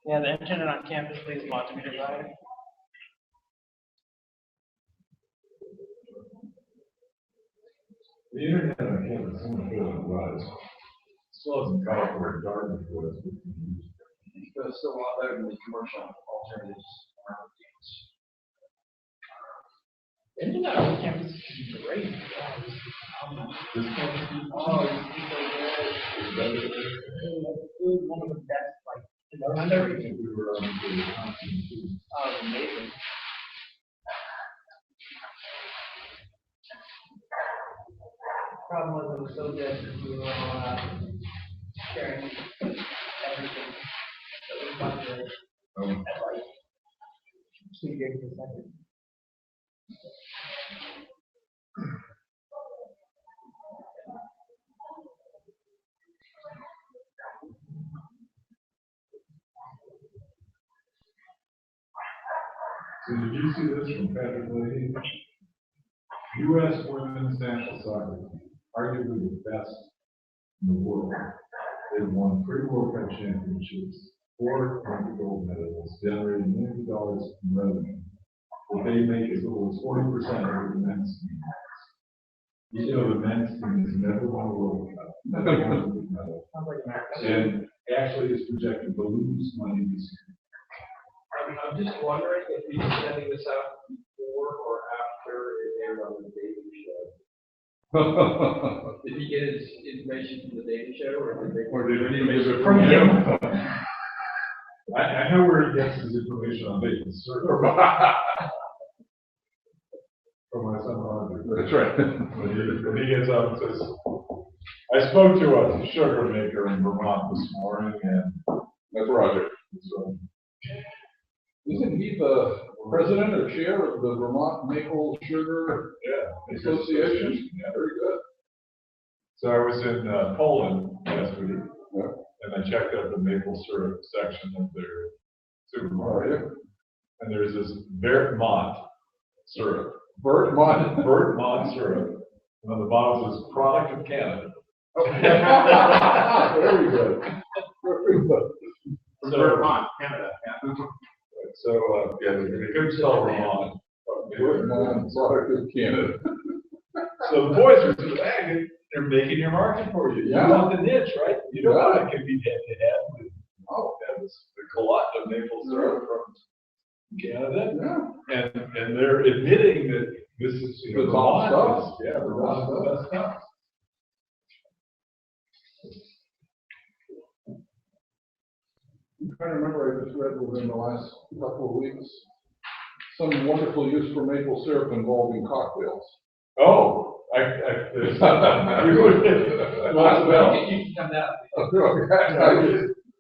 Yeah, the internet on campus plays multimeter router. The internet on campus is only good on the rise. Still hasn't caught up where Dartmouth was. But it's still a lot better than the commercial alternatives around campus. Internet on campus is great. This campus is Oh, it was one of the best, like, I think we were on the conference too. oh, amazing. Problem was it was so good because we were sharing everything. So it was fun to at like 2 gigs a second. So did you see this from Patrick Leahy? U.S. women's national soccer team, arguably the best in the world. They've won 3 World Cup championships, 4 Olympic gold medals, generating millions of dollars in revenue. But they make as little as 40% of the men's team. You know, the men's team has never won a World Cup, never won a gold medal, Sounds like America. and actually is projected to lose money this year. I'm just wondering if he's sending this out before or after it aired on the Daily Show. Did he get his information from the Daily Show, or did they? Or did he get it from him? I know where he gets his information on bacon, from my son Roger. That's right. When he gets up and says, I spoke to a sugar maker in Vermont this morning, and that's Roger. So, isn't he the president or chair of the Vermont Maple Sugar Association? Yeah. Very good. So I was in Poland last week, and I checked out the maple syrup section of their supermarket. And there's this Vermont syrup. Vermont syrup. And on the bottom says product of Canada. Very good. Very good. Vermont, Canada. So, yeah, they could sell Vermont. Vermont product of Canada. So the boys are just, hey, they're making your market for you. Yeah. You want the niche, right? You don't want to compete head to head with the collect of maple syrup from Canada. Yeah. And they're admitting that this is, you know, The top Vermont stuff. is, Vermont is the best stuff. I'm trying to remember, I just read within the last couple of weeks, some wonderful use for maple syrup involving cocktails. Oh, there's, you can come down.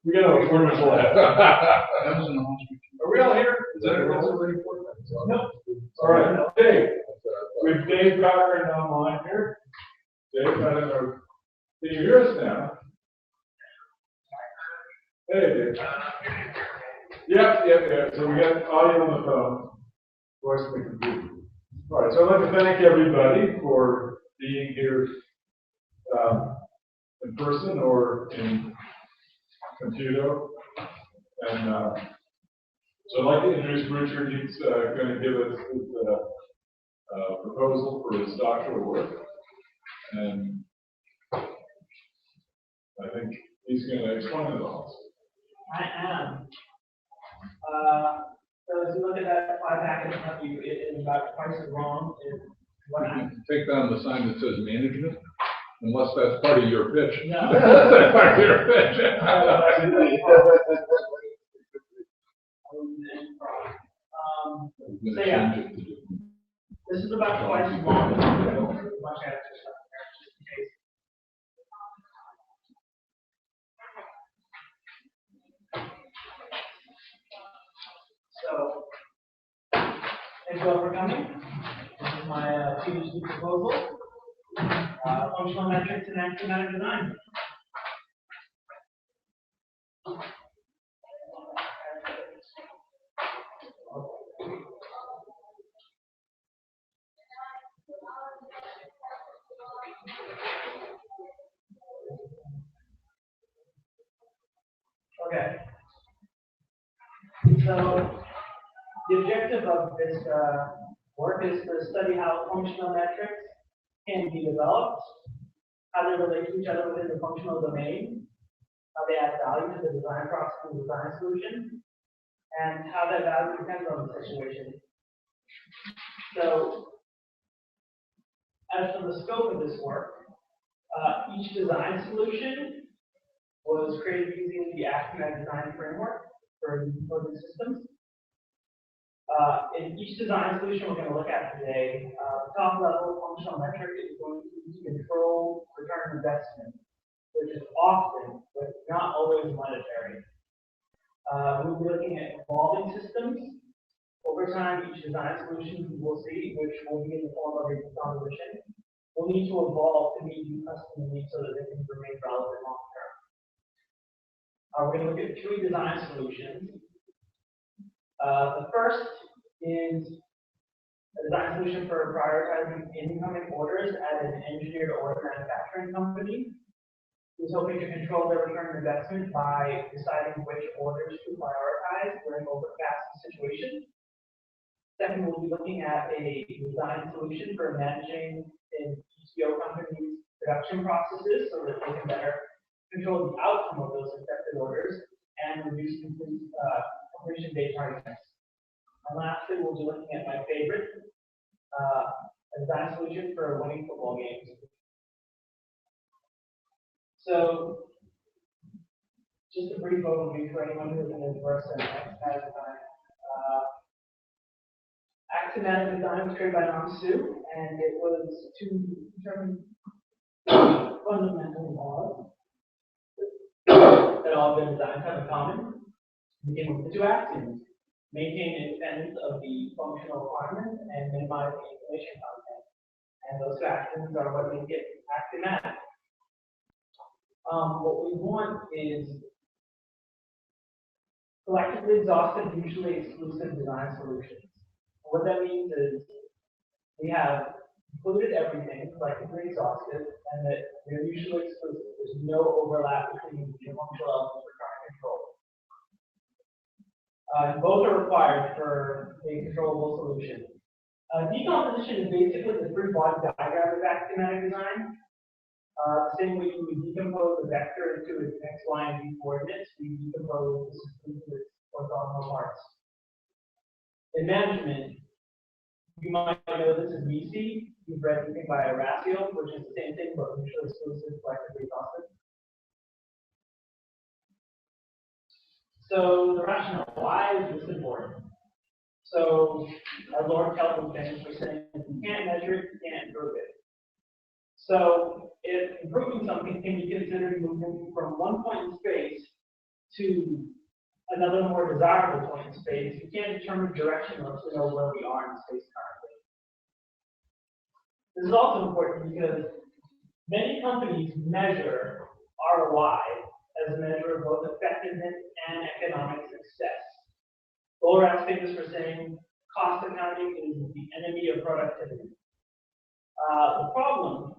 we got a performance lab. That was in the hospital. Are we all here? Is that already for? No. All right, Dave. We have Dave Cochran online here. Dave, I don't know. Can you hear us now? Hey, Dave. Yep. So we got audio on the phone, voice on the computer. All right, so I'd like to thank everybody for being here in person or in computer. And so I'd like to introduce Richard. He's going to give us his proposal for his doctoral work. And I think he's going to explain it all. I am. So if you look at that slide back in front of you, it is about twice as long as what You I'm. can take down the sign that says management, unless that's part of your pitch. No. That's part of your pitch. So yeah, this is about twice as long as much as just in case. So, thanks all for coming. This is my PhD proposal, functional metrics in axiomatic design. Okay. So the objective of this work is to study how functional metrics can be developed, how they relate to each other within the functional domain, how they add value to the design process and design solution, and how that value depends on the situation. So, as for the scope of this work, each design solution was created using the Active design framework for these systems. In each design solution we're going to look at today, the top level functional metric is going to control return on investment, which is often, but not always monetary. We'll be looking at evolving systems. Over time, each design solution we will see, which will be in the form of a composition, will need to evolve to meet new customer needs so that they can remain relevant long term. We're going to look at 3 design solutions. The first is a design solution for prioritizing incoming orders at an engineered order manufacturing company who's hoping to control their return on investment by deciding which orders to prioritize during overcapacity situations. Second, we'll be looking at a design solution for managing an ETO company's production processes so that they can better control the outcome of those accepted orders and reduce completion date targets. And lastly, we'll be looking at my favorite, a design solution for winning football games. So, just a brief overview for anyone who isn't versed in Axiomatic design. Axiomatic design was created by Nam Su, and it was to determine fundamental laws that all good designs have in common. Begin with the 2 axioms: maintain independence of the functional requirements and minimize the information content. And those 2 axioms are what make it axiomatic. What we want is collectively exhaustive, mutually exclusive design solutions. What that means is we have included everything, collectively exhaustive, and that they're mutually exclusive. There's no overlap between the functional elements we're trying to control. Both are required for a controllable solution. Decomposition is basically the 3-block diagram of axiomatic design. Same way you would decompose a vector into its x, y, and z coordinates, we decompose the system into its orthogonal parts. In management, you might know this as MECE. You've read anything by Horacio, which is the same thing, but mutually exclusive, collectively exhaustive. So the rationale, why is this important? So our Lord Kelvin famous for saying, if you can't measure it, you can't improve it. So if improving something can be considered moving from one point in space to another more desirable point in space, you can't determine direction unless we know where we are in space currently. This is also important because many companies measure ROI as a measure of both effectiveness and economic success. Bollor's famous for saying cost accounting is the enemy of productivity. The problem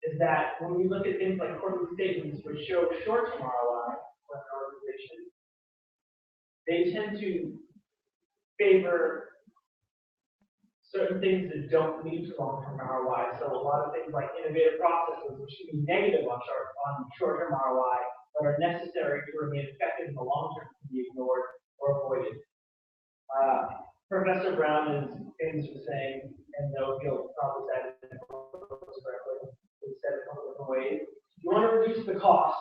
is that when we look at things like quarterly statements which show short-term ROI for an organization, they tend to favor certain things that don't lead to long-term ROI. So a lot of things like innovative processes, which can be negative on short-term ROI, but are necessary to remain effective in the long term, can be ignored or avoided. Professor Brown is famous for saying, and though he'll probably say it correctly, he said it a couple different ways. You want to reduce the cost,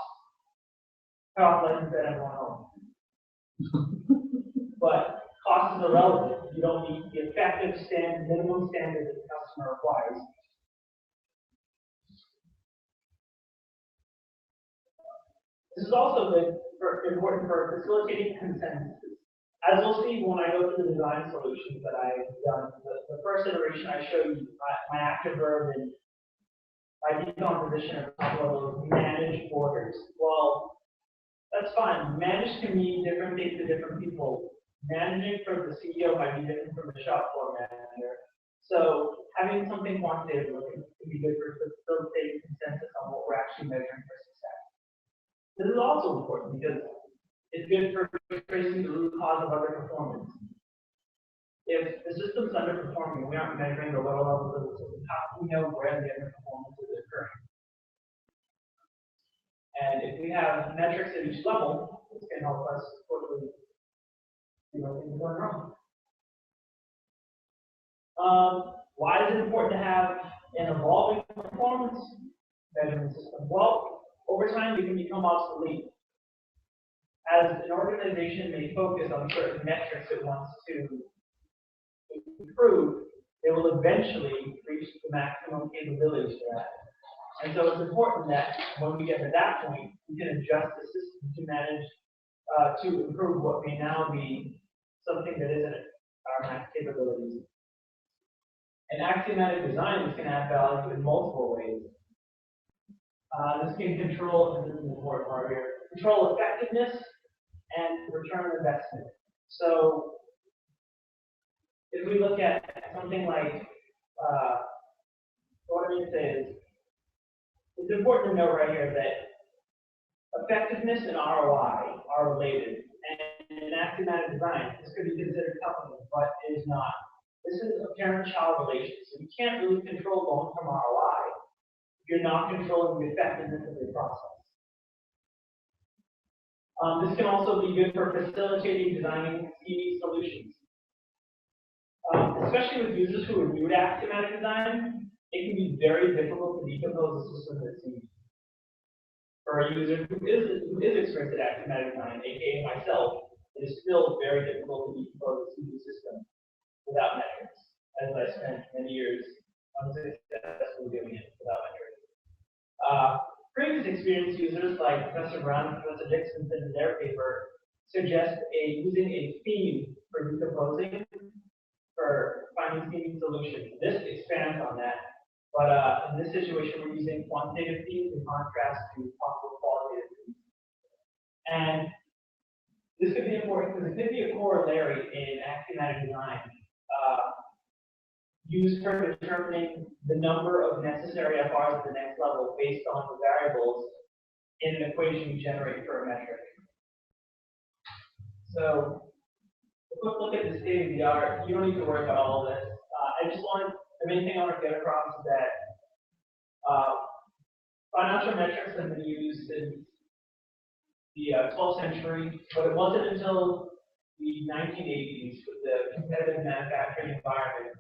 let's send everyone home. But cost is irrelevant. You don't need the effective minimum standard that the customer requires. This is also important for facilitating consensus. As we'll see when I go through the design solutions that I've done, the first iteration I show you my active verb and my decomposition of top level is manage orders. Well, that's fine. Manage can mean different things to different people. Managing for the CEO might be different from the shop floor manager. So having something quantitative can be good for facilitating consensus on what we're actually measuring for success. This is also important because It's good for tracing the root cause of underperformance. If the system's underperforming, we aren't measuring the lower levels of the system, how can we know where the underperformance is occurring? And if we have metrics at each level, this can help us quickly see what things are going wrong. Why is it important to have an evolving performance measurement system? Well, over time, they can become obsolete. As an organization may focus on certain metrics it wants to improve, they will eventually reach the maximum capabilities for that. And so it's important that when we get to that point, we can adjust the system to manage, to improve what may now be something that isn't our max capabilities. And axiomatic design can add value in multiple ways. This can control, and this is an important part here, control effectiveness and return on investment. So if we look at something like, what I mean to say is, it's important to note right here that effectiveness and ROI are related. And in axiomatic design, this could be considered coupling, but it is not. This is a parent-child relationship. So you can't really control long-term ROI if you're not controlling the effectiveness of your process. This can also be good for facilitating designing CV solutions. Especially with users who are new to axiomatic design, it can be very difficult to decompose a system that's CV. For a user who is experienced at axiomatic design, aka myself, it is still very difficult to decompose a CV system without metrics, as I spent many years unsuccessfully doing it without metrics. Previous experienced users like Professor Brown and Professor Dixon in their paper suggest using a theme for decomposing for finding theme solutions. This expands on that, but in this situation we're using quantitative themes in contrast to possible qualitative themes. And this could be important because it could be a corollary in axiomatic design. Used for determining the number of necessary FRs at the next level based on the variables in an equation you generate for a metric. So, a quick look at the state of the art. You don't need to worry about all of this. The main thing I want to get across is that financial metrics have been used since the 12th century, but it wasn't until the 1980s with the competitive manufacturing environment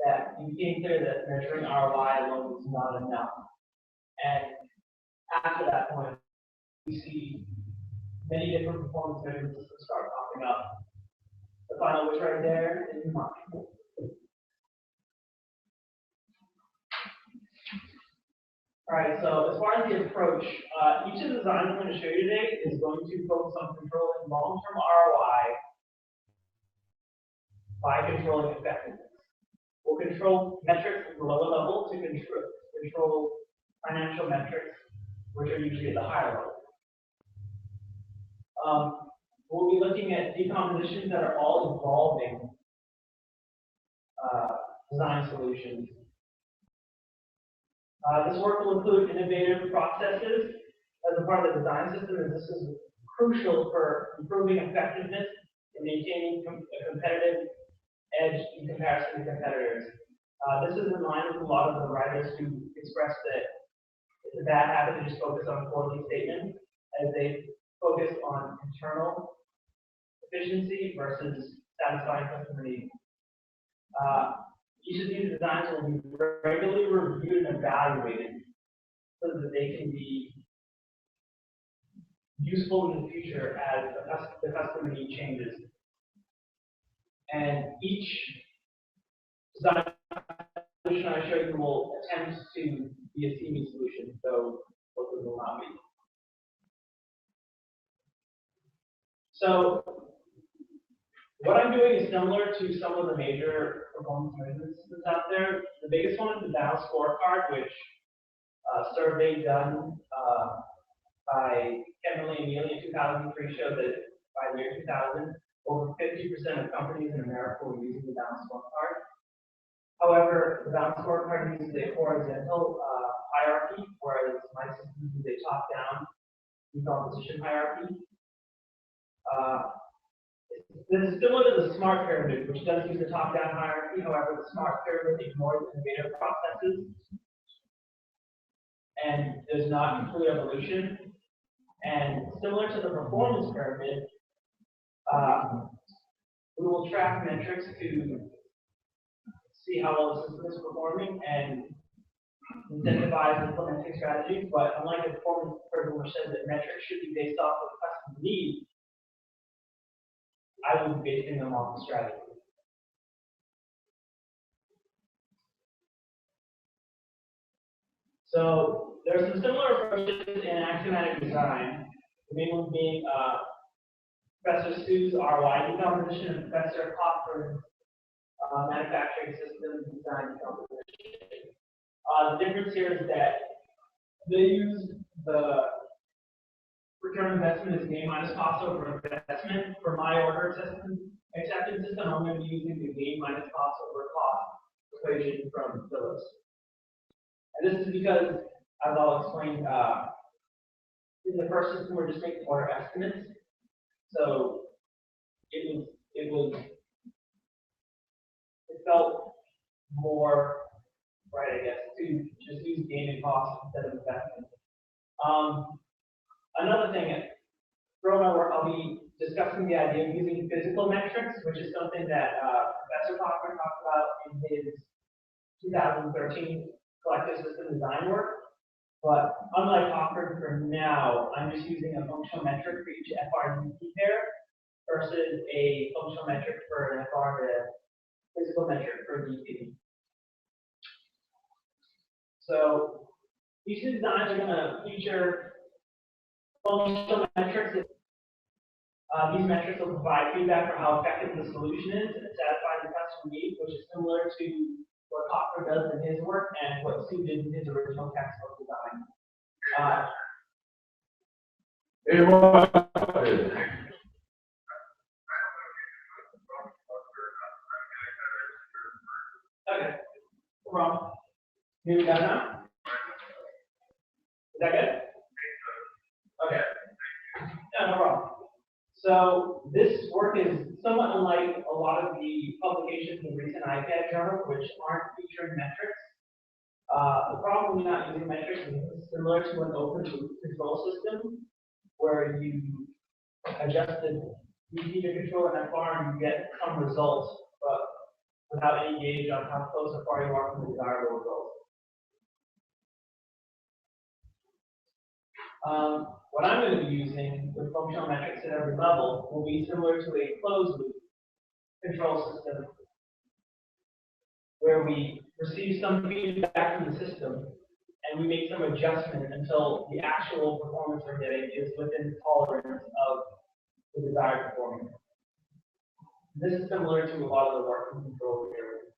that it became clear that measuring ROI alone was not enough. And after that point, we see many different performance measurement systems start popping up. The final which right there is mine. Alright, so as far as the approach, each of the designs I'm going to show you today is going to focus on controlling long-term ROI by controlling effectiveness. We'll control metrics at the lower level to control financial metrics, which are usually at the higher level. We'll be looking at decompositions that are all evolving design solutions. This work will include innovative processes as a part of the design system, and this is crucial for improving effectiveness and maintaining a competitive edge in comparison to competitors. This is in line with a lot of the writers who express that it's a bad habit to just focus on quarterly statements, as they focus on internal efficiency versus satisfying customer needs. Each of these designs will be regularly reviewed and evaluated so that they can be useful in the future as the customer need changes. And each design solution I show you will attempt to be a CME solution, so both of them will not be. So what I'm doing is similar to some of the major performance measurement systems out there. The biggest one is the Dow scorecard, which a survey done by Henley and Neely in 2003 showed that by the year 2000, over 50% of companies in America were using the Dow scorecard. However, the Dow scorecard uses a horizontal hierarchy, whereas my system uses a top-down decomposition hierarchy. This is similar to the smart pyramid, which does use the top-down hierarchy. However, the smart pyramid ignores innovative processes and does not include evolution. And similar to the performance pyramid, we will track metrics to see how well the system is performing and incentivize implementing strategies. But unlike the performance pyramid, which says that metrics should be based off of customer needs, I will be basing them off the strategy. So there are some similar approaches in axiomatic design. The main one being Professor Su's ROI decomposition and Professor Cochran's manufacturing system design decomposition. The difference here is that they use the return on investment as gain minus cost over investment. For my order acceptance system, I'm going to be using the gain minus cost over cost equation from Phillips. And this is because, as I'll explain, in the first system, we're just making order estimates. So it felt more right, I guess, to just use gain and cost instead of investment. Another thing, throughout my work, I'll be discussing the idea of using physical metrics, which is something that Professor Cochran talked about in his 2013 collective system design work. But unlike Cochran, for now, I'm just using a functional metric for each FR-DP pair versus a functional metric for an FR to physical metric for DP. So these two designs are going to feature functional metrics. These metrics will provide feedback for how effective the solution is and satisfy the customer need, which is similar to what Cochran does in his work and what Sue did in his original textbook design. Okay, no problem. Hear me now? Is that good? Okay. Yeah, no problem. So this work is somewhat unlike a lot of the publications in recent ICAD journals, which aren't featuring metrics. The problem with not using metrics is similar to an open loop control system, where you adjust the DP to control an FR and you get some results, but without any gauge on how close or far you are from the desirable results. What I'm going to be using with functional metrics at every level will be similar to a closed loop control system, where we receive some feedback from the system and we make some adjustment until the actual performance we're getting is within the tolerance of the desired performance. This is similar to a lot of the work in control here.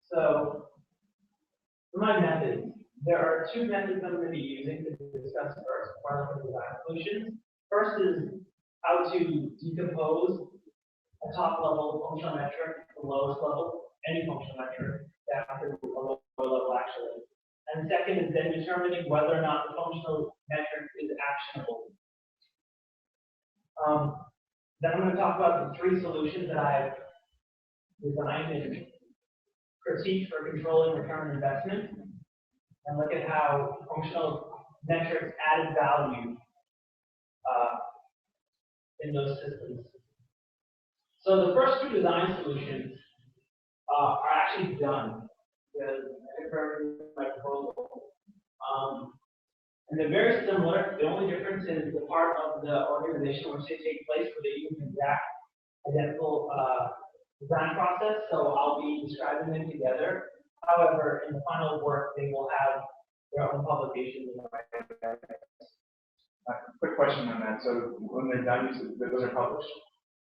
So, for my methods, there are two methods I'm going to be using to discuss first, part of the design solutions. First is how to decompose a top-level functional metric to the lowest level, any functional metric, down to a lower level, actually. And second is then determining whether or not the functional metric is actionable. Then I'm going to talk about the three solutions that I've designed and critiqued for controlling return on investment, and look at how functional metrics added value in those systems. So the first two design solutions are actually done with my proposal. And they're very similar. The only difference is the part of the organization which they take place where they use an exact identical design process. So I'll be describing them together. However, in the final work, they will have their own publications. Quick question on that. So when they're done, those are published?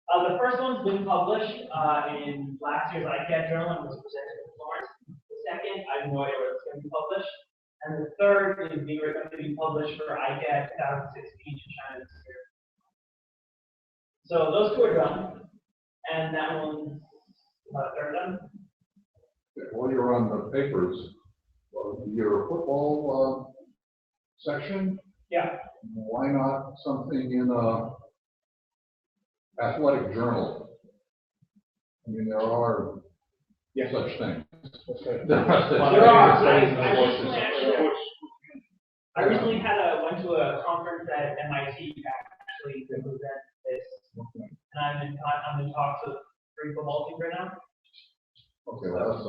The first one's been published in last year's ICAD journal and was presented in Florence. The second, I have no idea where it's going to be published. And the third is being going to be published for ICAD 2016 in China this year. So those two are done. And that one's about a third done. While you're on the papers, your football section, Yeah, Why not something in a athletic journal? I mean, there are such things. there are. I recently went to a conference at MIT actually to present this, and I'm in talks with 3 football teams right now. Okay, well, that's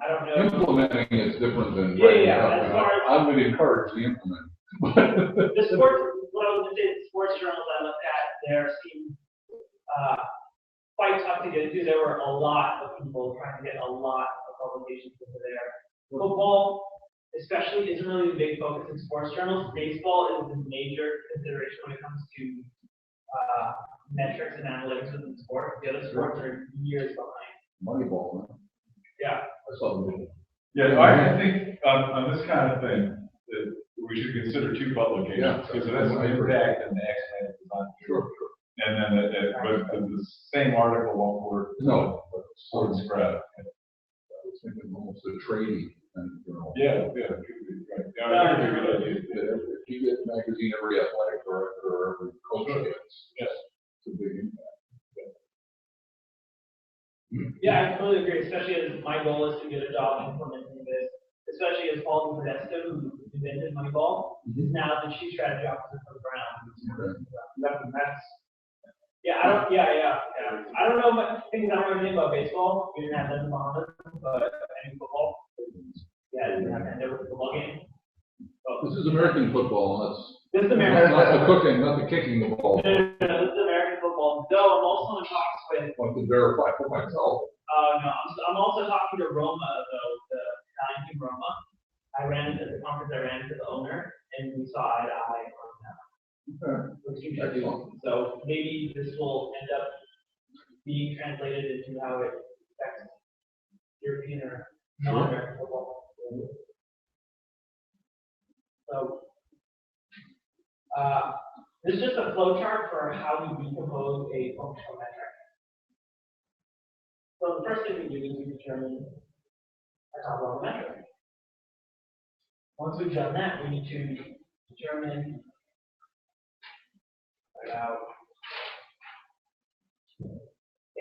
I don't know. implementing is different than Yeah, writing it yeah, up, as and far as- I would encourage the implement. The sports, what I was gonna say, the sports journals I looked at, there seemed quite tough to get into. There were a lot of people trying to get a lot of publications into there. Football, especially, isn't really a big focus in sports journals. Baseball is the major consideration when it comes to metrics and analytics within sport. The other sports are years behind. Moneyball, man. Yeah. I saw the Yeah, I think on this kind of thing, that we should consider 2 publications, because it has an impact in the academic design. Sure. And then, but the same article won't work. No. Sports grad. I was thinking almost a trading kind of journal. Yeah, it could be, right. Yeah, I think it's a good idea. If you get a magazine every athletic director or every coach gets, Yes. it's a big impact. Yeah, I completely agree, especially as my goal is to get a job implementing this, especially as Paul Podesta, who invented Moneyball, is now the chief strategy officer for Brown. Okay. That's the Mets. Yeah, I don't know much things I don't know anything about baseball. We didn't have that in the Bahamas, but any football. Yeah, we didn't have that there with the football game. So, This is American football, this is not American the football. cooking, not the kicking the ball. No, this is American football. Though I'm also in talks with. I can verify for myself. No, I'm also talking to Roma, though, the Italian team Roma. I ran into the conference, I ran into the owner, and we saw eye to eye on that. Okay. Which you should do. So maybe this will end up being translated into how it affects European or non-American football. So, this is just a flow chart for how we decompose a functional metric. So the first thing we do is we determine a top level metric. Once we've done that, we need to determine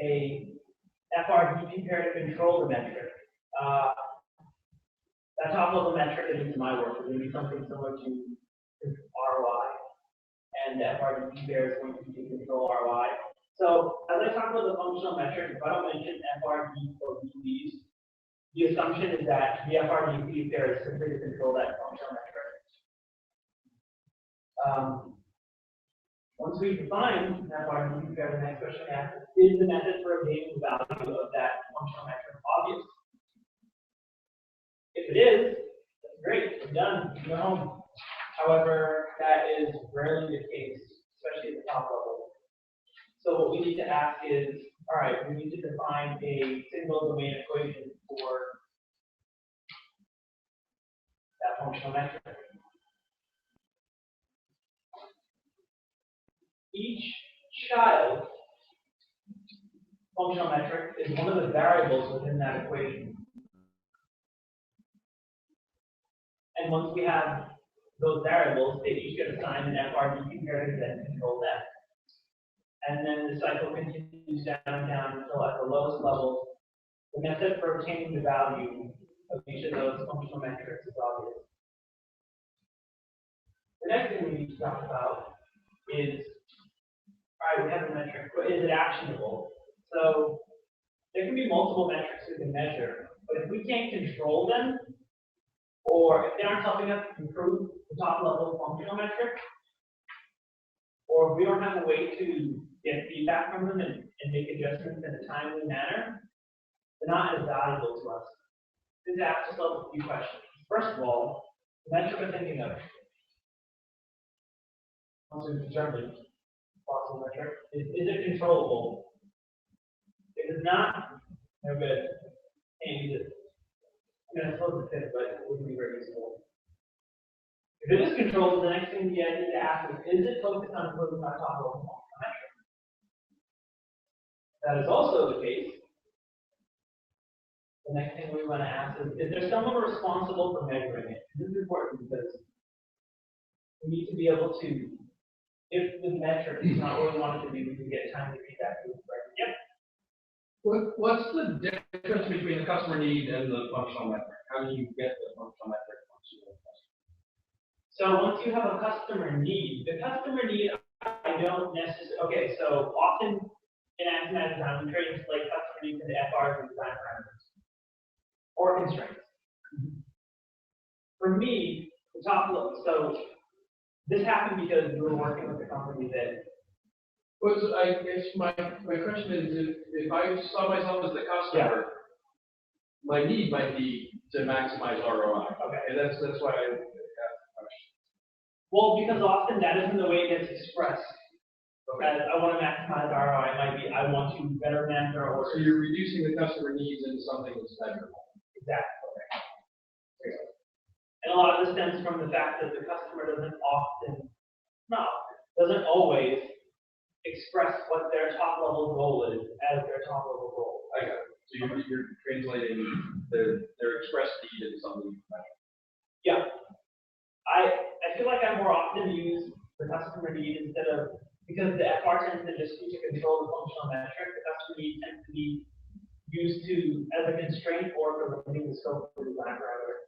a FRDP pair to control the metric. That top level metric, at least in my work, is going to be something similar to ROI. And the FRDP pair is going to be to control ROI. So as I talk about the functional metric, if I don't mention FRD or VPs, the assumption is that the FRDP pair is simply to control that functional metric. Once we define FRDP pair, the next question I ask is the method for obtaining the value of that functional metric obvious? If it is, that's great, it's done, you go home. However, that is rarely the case, especially at the top level. So what we need to ask is, all right, we need to define a single domain equation for that functional metric. Each child functional metric is one of the variables within that equation. And once we have those variables, they each get assigned an FRDP pair to then control that. And then the cycle continues down and down until at the lowest level, the method for obtaining the value of each of those functional metrics is obvious. The next thing we need to talk about is, all right, we have a metric, but is it actionable? So there can be multiple metrics we can measure, but if we can't control them, or if they aren't helping us improve the top level functional metric, or if we don't have a way to get feedback from them and make adjustments in a timely manner, they're not as valuable to us. This asks us a few questions. First of all, the metric we're thinking of, once we've determined possible metric, is it controllable? If it's not, no good. Can't use it. I mean, I suppose it fits, but it wouldn't be very useful. If it is controlled, the next thing we need to ask is it focused on improving our top level functional metric? That is also the case. The next thing we want to ask is there someone responsible for measuring it? This is important because we need to be able to, if the metric is not what we want it to be, we can get timely feedback. Yep. What's the difference between the customer need and the functional metric? How do you get the functional metric functional? So once you have a customer need, the customer need, I don't necessarily, okay, so often in Axiomatic design, we create like customer needs into FRs and design parameters or constraints. For me, the top level, so this happened because we were working with a company that. Well, so I guess my question is, if I saw myself as the customer, my need might be to maximize ROI. Okay. And that's why I asked the question. Well, because often that isn't the way it gets expressed. Okay. As I want to maximize ROI, it might be I want to better manage our orders. So you're reducing the customer needs into something that's measurable. Exactly. And a lot of this stems from the fact that the customer doesn't always express what their top level goal is as their top level goal. I got it. So you're translating their expressed need into something you can measure. Yeah. I feel like I more often use the customer need instead of, because the FR tends to just to control the functional metric, the customer need tends to be used to as a constraint or for limiting the scope of the design parameter.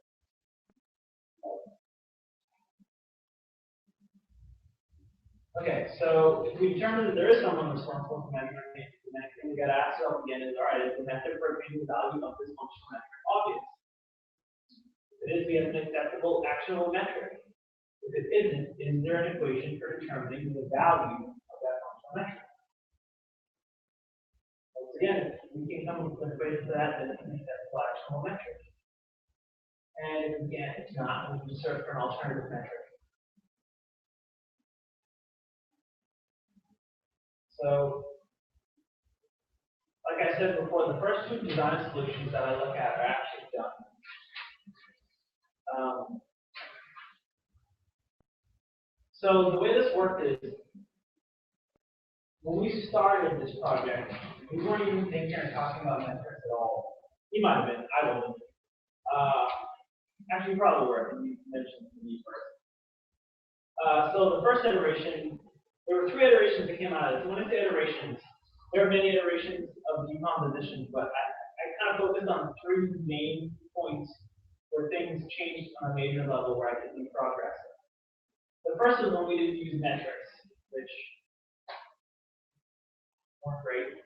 Okay, so if we determine that there is someone responsible for measuring it, the next thing we got to ask ourselves again is, all right, is the method for obtaining the value of this functional metric obvious? If it is, we have an acceptable, actionable metric. If it isn't, is there an equation for determining the value of that functional metric? Once again, if we can come up with an equation for that, then it's an acceptable, actionable metric. And again, it's not, we can search for an alternative metric. So, like I said before, the first two design solutions that I look at are actually done. So the way this worked is, when we started this project, we weren't even thinking or talking about metrics at all. You might have been, I wasn't. Actually, you probably were, you mentioned me first. So the first iteration, there were 3 iterations that came out of this. When I say iterations, there are many iterations of decomposition, but I kind of focused on 3 main points where things changed on a major level where I could see progress. The first was when we didn't use metrics, which weren't great.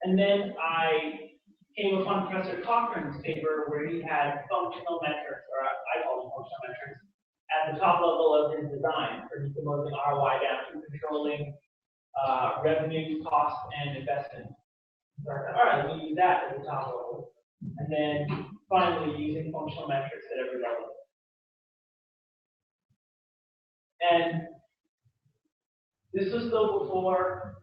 And then I came upon Professor Cochran's paper where he had functional metrics, or I call them functional metrics, at the top level of his design, for decomposing ROI down to controlling revenue, cost, and investment. So I thought, all right, let me use that at the top level. And then finally, using functional metrics at every level. And this was still before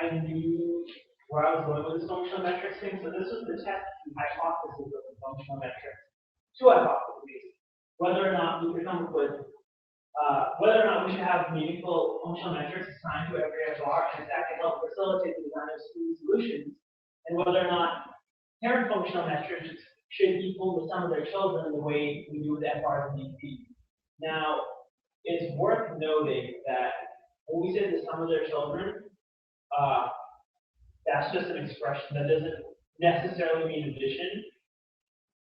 I knew where I was going with this functional metrics thing. So this was the test hypothesis of the functional metrics. 2 hypotheses. Whether or not we could come up with, whether or not we should have meaningful functional metrics assigned to every FR, and if that can help facilitate the design of solutions, and whether or not parent functional metrics should equal the sum of their children the way we do with FRs and DP. Now, it's worth noting that when we say the sum of their children, that's just an expression that doesn't necessarily mean addition.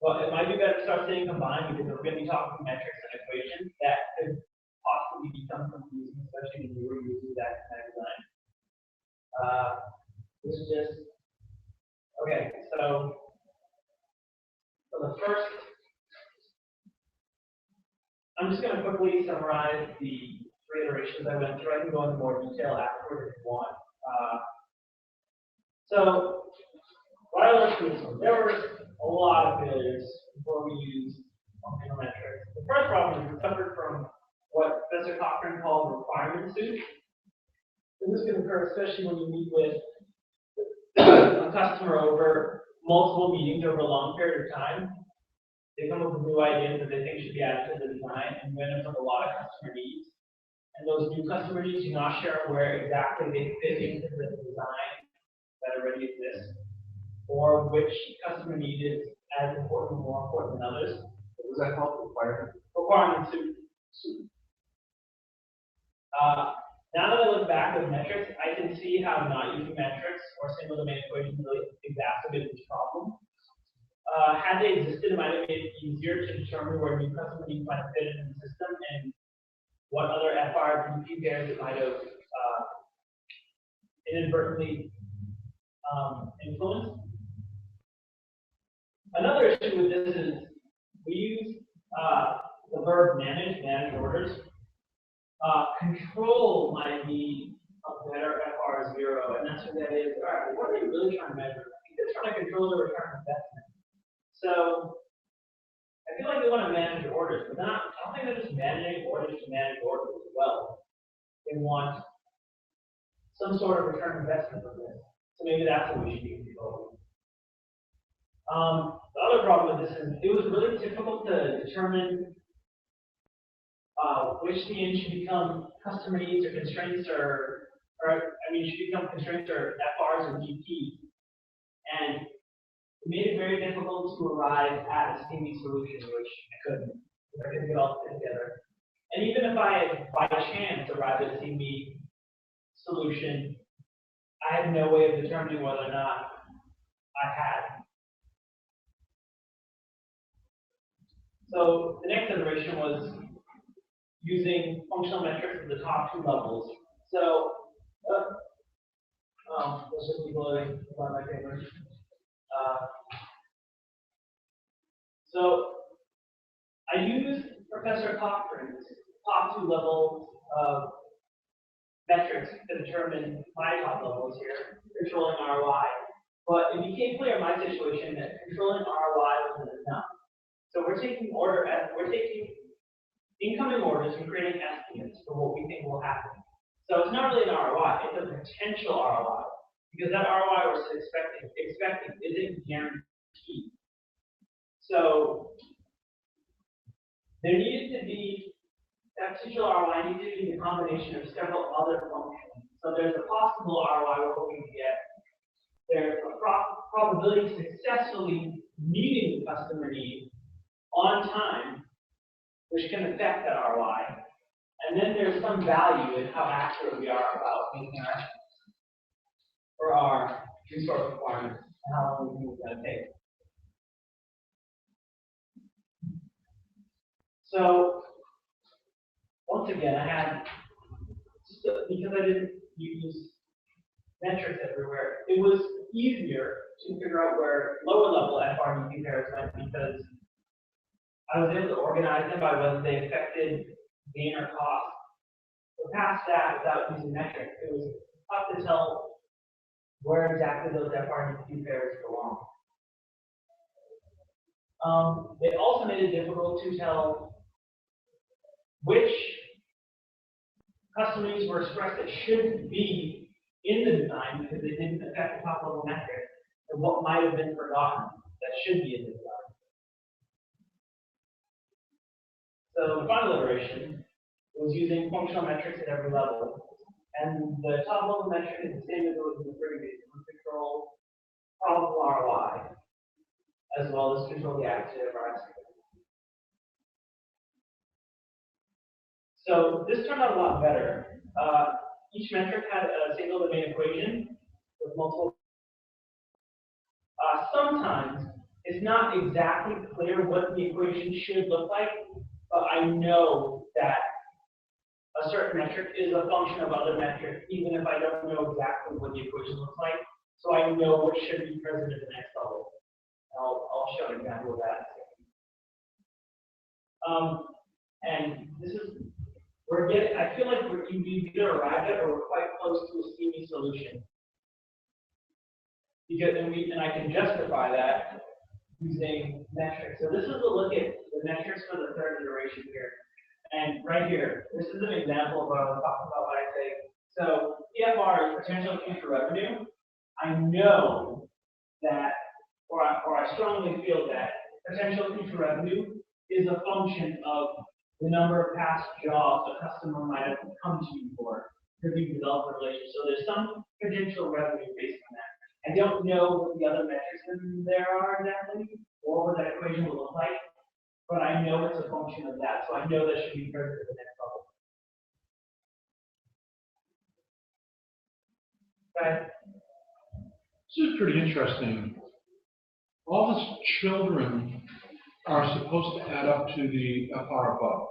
Well, it might be better to start saying combined because we're going to be talking metrics and equations that could possibly become confusing, especially when you were using that kind of design. This is just, okay, so for the first, I'm just going to quickly summarize the 3 iterations I went through. I can go into more detail afterward if you want. So, what I learned from this one, there were a lot of failures before we used functional metrics. The first problem is we suffered from what Professor Cochran called requirement soup. And this can occur especially when you meet with a customer over multiple meetings over a long period of time. They come up with new ideas that they think should be added to the design, and you end up with a lot of customer needs. And those new customer needs, you're not sure where exactly they fit into the design that already exists, or which customer need is as important or more important than others. What was that called? Requirement? Requirement soup. Now that I look back with metrics, I can see how not using metrics or single domain equations really exacerbated this problem. Had they existed, it might have made it easier to determine where new customer needs might fit in the system and what other FR BP pairs it might have inadvertently influenced. Another issue with this is we use the verb manage orders. Control might be a better FR0, and that's what that is. All right, what are they really trying to measure? I think they're trying to control the return on investment. So I feel like they want to manage orders, but I don't think they're just managing orders to manage orders as well. They want some sort of return on investment from this. So maybe that's what we should be controlling. The other problem with this is it was really difficult to determine which CN should become customer needs or constraints should become constraints or FRs or DPs. And it made it very difficult to arrive at a CME solution, which I couldn't get all together. And even if I had by chance arrived at a CME solution, I had no way of determining whether or not I had. So the next iteration was using functional metrics at the top two levels. So, this is loading on my paper. So I used Professor Cochrane's top two levels of metrics to determine my top levels here, controlling ROI. But it became clear in my situation that controlling ROI wasn't enough. So we're taking incoming orders and creating estimates for what we think will happen. So it's not really an ROI, it's a potential ROI. Because that ROI we're expecting isn't guaranteed. So there needed to be, that potential ROI needed to be a combination of several other functions. So there's a possible ROI we're hoping to get. There's a probability of successfully meeting the customer need on time, which can affect that ROI. And then there's some value in how accurate we are about meeting our estimates for our resource requirements and how long we think it's going to take. So once again, because I didn't use metrics everywhere, it was easier to figure out where lower level FRDP pairs went because I was able to organize them by whether they affected gain or cost. But past that, without using metrics, it was tough to tell where exactly those FRDP pairs belong. It also made it difficult to tell which customer needs were expressed that shouldn't be in the design because they didn't affect the top level metric, and what might have been forgotten that should be in the design. So the final iteration was using functional metrics at every level. And the top level metric is the same as it was in the previous. We control probable ROI, as well as control the accuracy of our estimate. So this turned out a lot better. Each metric had a single domain equation with multiple. Sometimes it's not exactly clear what the equation should look like, but I know that a certain metric is a function of other metrics, even if I don't know exactly what the equation looks like. So I know what should be present at the next level. I'll show an example of that. And this is, I feel like we've either arrived at or we're quite close to a CME solution. Because, and I can justify that using metrics. So this is a look at the metrics for the third iteration here. And right here, this is an example of what I was talking about when I say, so PFR is potential future revenue. I know that, or I strongly feel that potential future revenue is a function of the number of past jobs a customer might have come to you for because you've developed a relationship. So there's some potential revenue based on that. I don't know what the other metrics in there are exactly, or what that equation will look like, but I know it's a function of that, so I know that should be present at the next level. Okay. This is pretty interesting. All the children are supposed to add up to the FR above.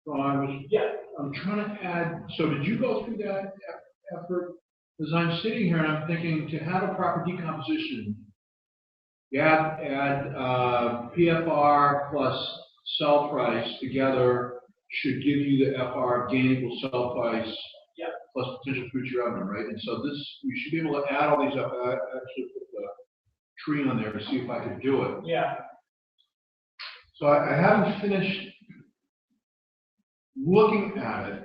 So I'm trying to add, so did you go through that effort? Because I'm sitting here and I'm thinking to have a proper decomposition, you add PFR plus sell price together should give you the FR gain equals sell price plus potential future revenue, right? And so this, we should be able to add all these up. I actually put the tree on there to see if I could do it. Yeah. So I haven't finished looking at it,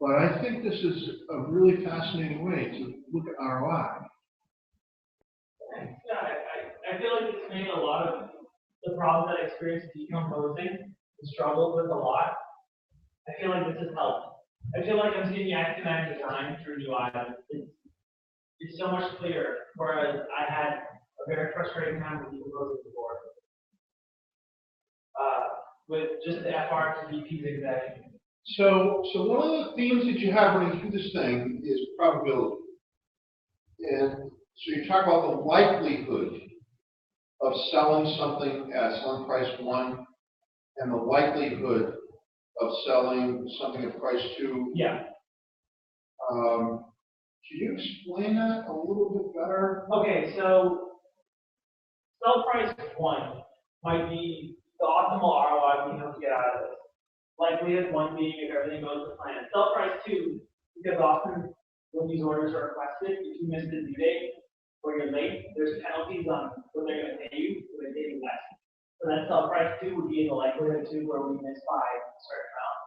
but I think this is a really fascinating way to look at ROI. I feel like it's made a lot of the problems that I experienced decomposing and struggled with a lot. I feel like this has helped. I feel like I'm seeing the axiomatic design through new eyes. It's so much clearer, whereas I had a very frustrating time with decomposing before. With just the FR to VP zigzag. So one of the themes that you have running through this thing is probability. And so you talk about the likelihood of selling something at selling price 1 and the likelihood of selling something at price 2. Yeah. Can you explain that a little bit better? Okay, so sell price 1 might be the optimal ROI we have to get out of this. Likelihood 1 being if everything goes to plan. Sell price 2, because often when these orders are requested, if you miss the due date or you're late, there's penalties on what they're going to pay you, so they pay you less. So that sell price 2 would be in the likelihood 2 where we miss by a certain amount.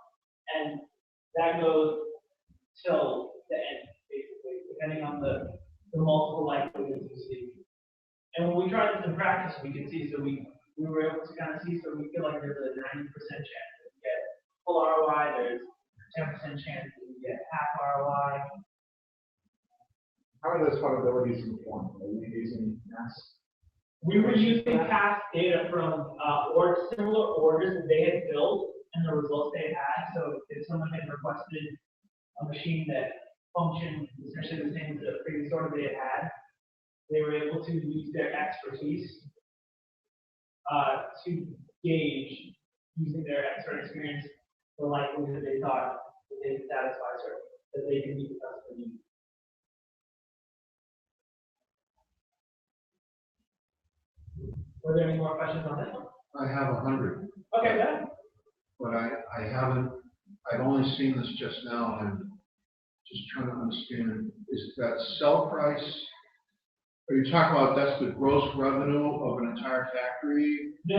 And that goes till the end, basically, depending on the multiple likelihoods you see. And when we tried this in practice, we could see, so we were able to kind of see, so we feel like there's a 90% chance that we get full ROI, there's 10% chance that we get half ROI. How are those probabilities informed? Are you using mass? We were using past data from similar orders that they had filled and the results they had. So if someone had requested a machine that functioned essentially the same as the previous order they had, they were able to use their expertise to gauge, using their expert experience, the likelihood that they thought that they could satisfy certain, that they can meet the customer needs. Were there any more questions on this one? I have 100. Okay, good. But I've only seen this just now, and I'm just trying to understand, is that sell price, are you talking about that's the gross revenue of an entire factory? No.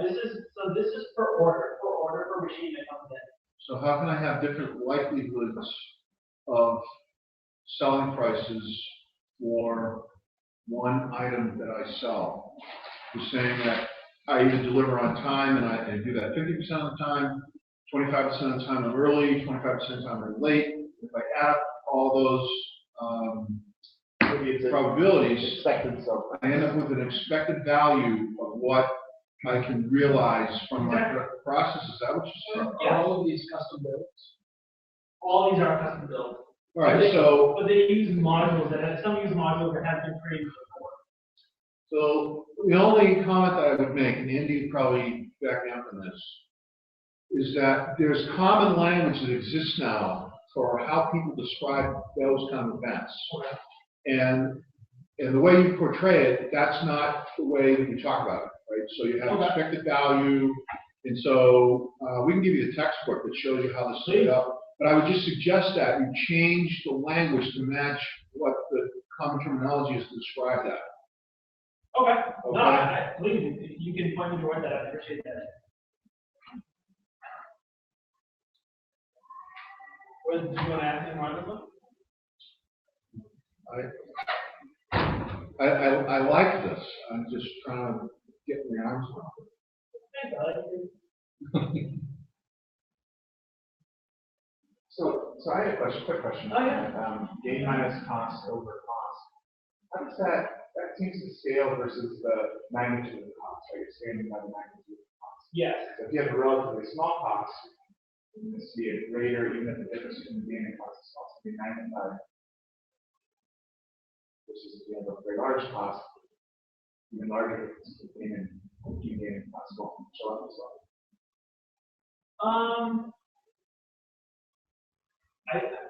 This is per order per machine that comes in. So how can I have different likelihoods of selling prices for one item that I sell? You're saying that I either deliver on time and I do that 50% of the time, 25% of the time I'm early, 25% of the time I'm late. If I add up all those probabilities, I end up with an expected value of what I can realize from my process. Is that what you said? Yeah. All of these custom builds. All these are custom built. All right, so But they use modules some use modules that have been created before. So the only comment that I would make, and Andy probably back me up on this, is that there's common language that exists now for how people describe those kind of events. And the way you portray it, that's not the way that you talk about it, right? So you have expected value, and so we can give you a textbook that shows you how this is set up. But I would just suggest that you change the language to match what the common terminology is to describe that. Okay. Okay. No, please, if you can point me toward that, I appreciate that. Did you want to ask any more on this one? I like this. I'm just trying to get my arms around it. Thanks, I like it. So I had a quick question. Oh, yeah. Gain minus cost over cost. How does that seems to scale versus the magnitude of the cost, right? You're scaling by the magnitude of the cost. Yes. So if you have a relatively small cost, you're going to see a greater, even if the difference between gain and cost is also be magnified. Which is if you have a very large cost, even larger difference between gain and cost will show up as well.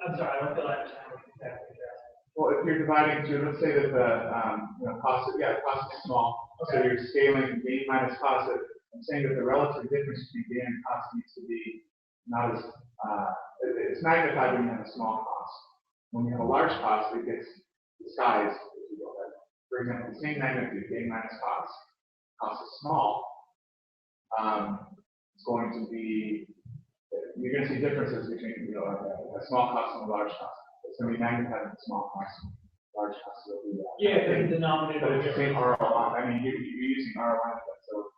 I'm sorry, I don't feel like I'm exactly that. Well, if you're dividing to, let's say that the cost is small, Okay. so you're scaling gain minus cost. I'm saying that the relative difference between gain and cost needs to be not as it's magnified when you have a small cost. When you have a large cost, it gets disguised. For example, the same magnitude, gain minus cost is small. It's going to be you're going to see differences between a small cost and a large cost. It's going to be magnified in the small cost. Large cost will be Yeah, the denominator. but it's the same ROI. I mean, you're using ROI, so.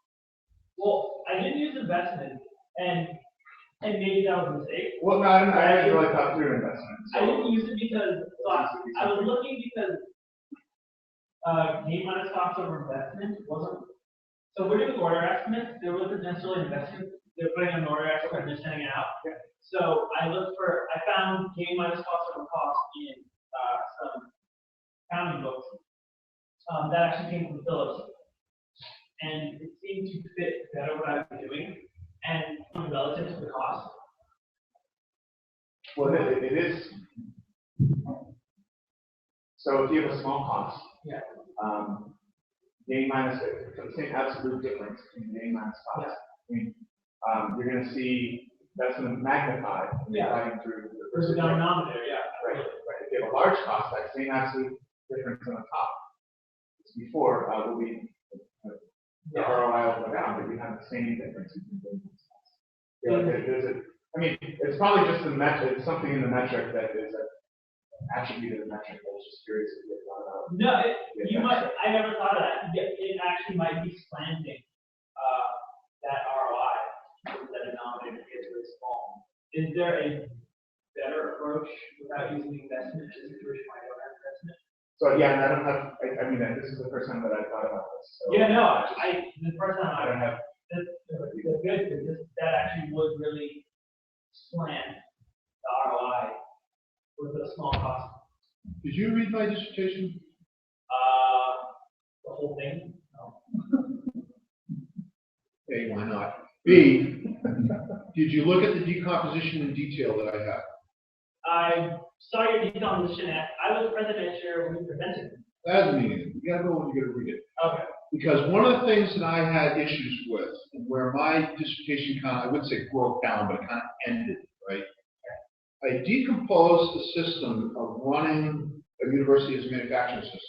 Well, I didn't use investment, and maybe that was a mistake. Well, no, I didn't really thought through investment. So. I didn't use it because I was looking because gain minus cost over investment wasn't. So we're doing order estimates. There wasn't necessarily investment. They're putting an order estimate and they're sending it out. Yeah. So I found gain minus cost over cost in some accounting books that actually came from Phillips. And it seemed to fit better what I was doing and relative to the cost. Well, it is. So if you have a small cost, Yeah. Gain minus, for the same absolute difference between gain minus cost, Yeah. I mean, you're going to see that's going to magnify when you're dividing through the There's a denominator, yeah. Right. If you have a large cost, that same absolute difference on the top, as before, will be the ROI will go down, but you have the same difference between gain minus cost. I mean, it's probably just a metric, it's something in the metric that is an attribute of the metric. I was just curious if you had thought about it. No, I never thought of that. It actually might be slanting that ROI because that denominator is really small. Is there a better approach without using investment in a situation where I don't have investment? So yeah, and I don't have. I mean, this is the first time that I thought about this. So Yeah, no, the first time I don't have. that's good because that actually would really slant the ROI with a small cost. Did you read my dissertation? The whole thing? No. A, why not? B, did you look at the decomposition in detail that I had? I saw your decomposition I was present at your when you presented. That doesn't mean anything. You gotta go and you gotta read it. Okay. Because one of the things that I had issues with, and where my dissertation kind of, I wouldn't say broke down, but it kind of ended, right? I decomposed the system of running a university as a manufacturing system.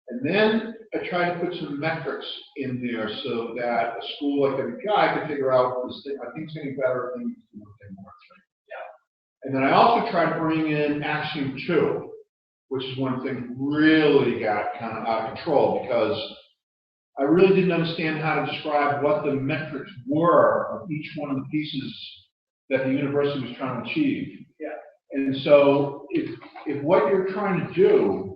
And then I tried to put some metrics in there so that a school like WPI could figure out, I think it's getting better, things getting worse, right? Yeah. And then I also tried to bring in Axiom 2, which is when things really got kind of out of control because I really didn't understand how to describe what the metrics were of each one of the pieces that the university was trying to achieve. Yeah. And so if what you're trying to do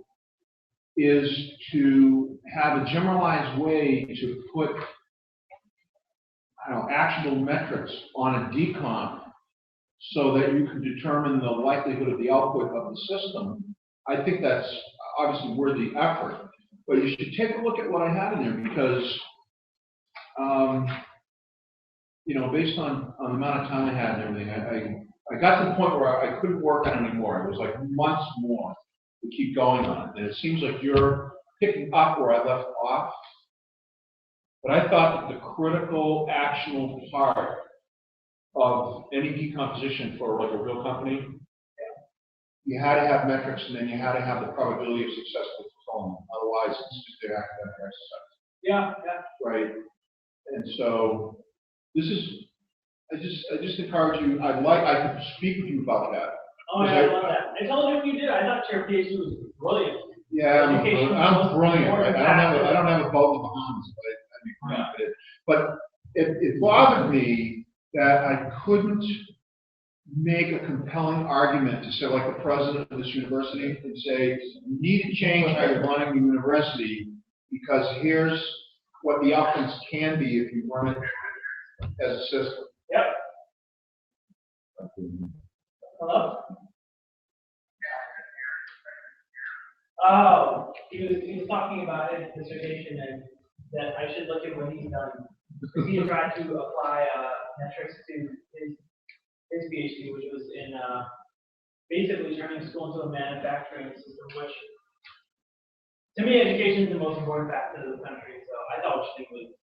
is to have a generalized way to put, I don't know, actionable metrics on a decomp so that you can determine the likelihood of the output of the system, I think that's obviously worthy effort. But you should take a look at what I have in there because, based on the amount of time I had and everything, I got to the point where I couldn't work on it anymore. It was like months more to keep going on it. And it seems like you're picking up where I left off. But I thought that the critical, actionable part of any decomposition for like a real company, you had to have metrics and then you had to have the probability of successful fulfillment. Otherwise, it's just an academic exercise. Yeah. Right. And so this is, I just encourage you, I could speak with you about that. Oh, yeah, I love that. I told you what you did. I thought your PhD was brilliant. Yeah, I'm brilliant, right? I don't have a boat in the Bahamas, but I'd be confident. But it bothered me that I couldn't make a compelling argument to say, like the president of this university, and say, you need to change how you're running the university because here's what the outcomes can be if you run it as a system. Yep. Hello? Oh, he was talking about his dissertation and that I should look at what he's done. He tried to apply metrics to his PhD, which was in basically turning school into a manufacturing system, which to me, education is the most important factor of the country. So I thought what she did was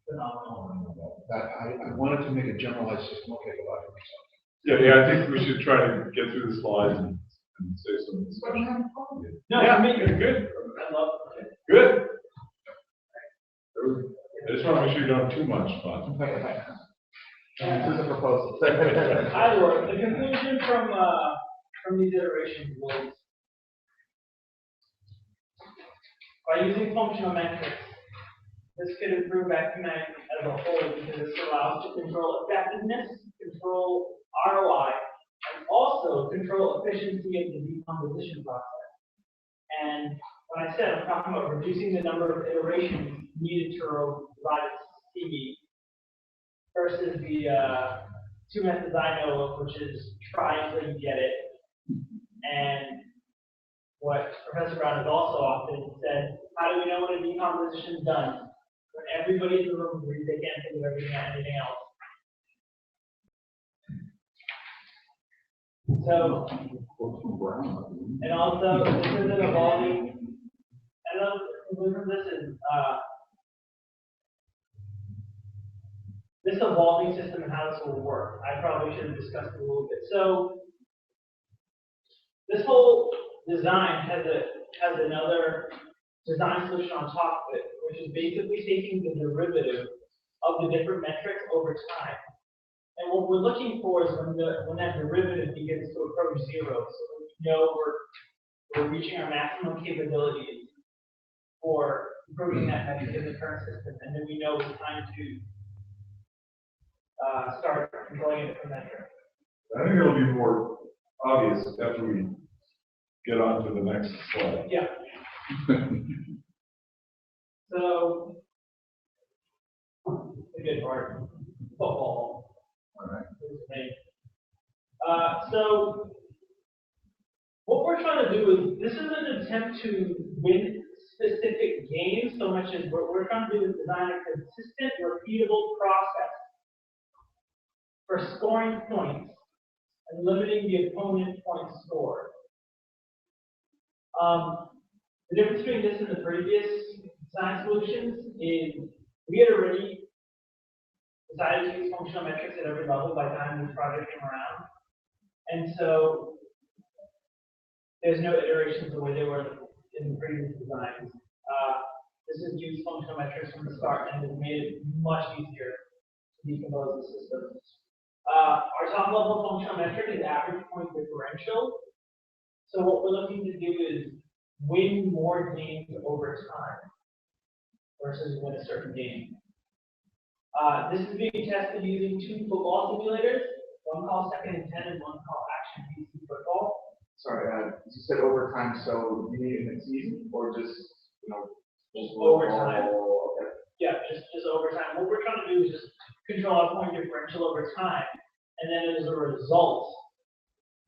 phenomenal. I wanted to make a generalized system, okay, about it. Yeah, I think we should try to get through the slides and say some discussion. No, Yeah, for me, you're good. I love it. Good. I just want to make sure you don't have too much fun. This is a proposal. Either way, the conclusion from these iterations was by using functional metrics, this could improve academic as a whole because this allows to control effectiveness, control ROI, and also control efficiency of the decomposition process. And when I said I'm talking about reducing the number of iterations needed to provide a CV versus the two methods I know of, which is try until you get it, and what Professor Brown has also often said, how do we know when a decomposition is done? When everybody in the room agrees they can't think of everything and anything else. So, and also, this is an evolving, and the conclusion of this is, this evolving system and how this will work. I probably should have discussed it a little bit. So, this whole design has another design solution on top of it, which is basically taking the derivative of the different metrics over time. And what we're looking for is when that derivative begins to approach zero, so we know we're reaching our maximum capabilities for improving that metric in the current system, and then we know it's time to start controlling a different metric. I think it'll be more obvious after we get on to the next slide. Yeah. So, the good part, football. All right. So, what we're trying to do is, this is an attempt to win specific games so much as what we're trying to do is design a consistent, repeatable process for scoring points and limiting the opponent points scored. The difference between this and the previous design solutions is we had already decided to use functional metrics at every level by the time this project came around. And so there's no iterations the way they were in the previous designs. This is used functional metrics from the start and has made it much easier to decompose the system. Our top level functional metric is average point differential. So what we're looking to do is win more games over time versus win a certain game. This is being tested using two football simulators, one called Second and 10 and one called Action PC Football. Sorry, you said overtime, so you mean in the season or just, Just overtime. Okay. Yeah, just overtime. What we're trying to do is just control our point differential over time, and then as a result,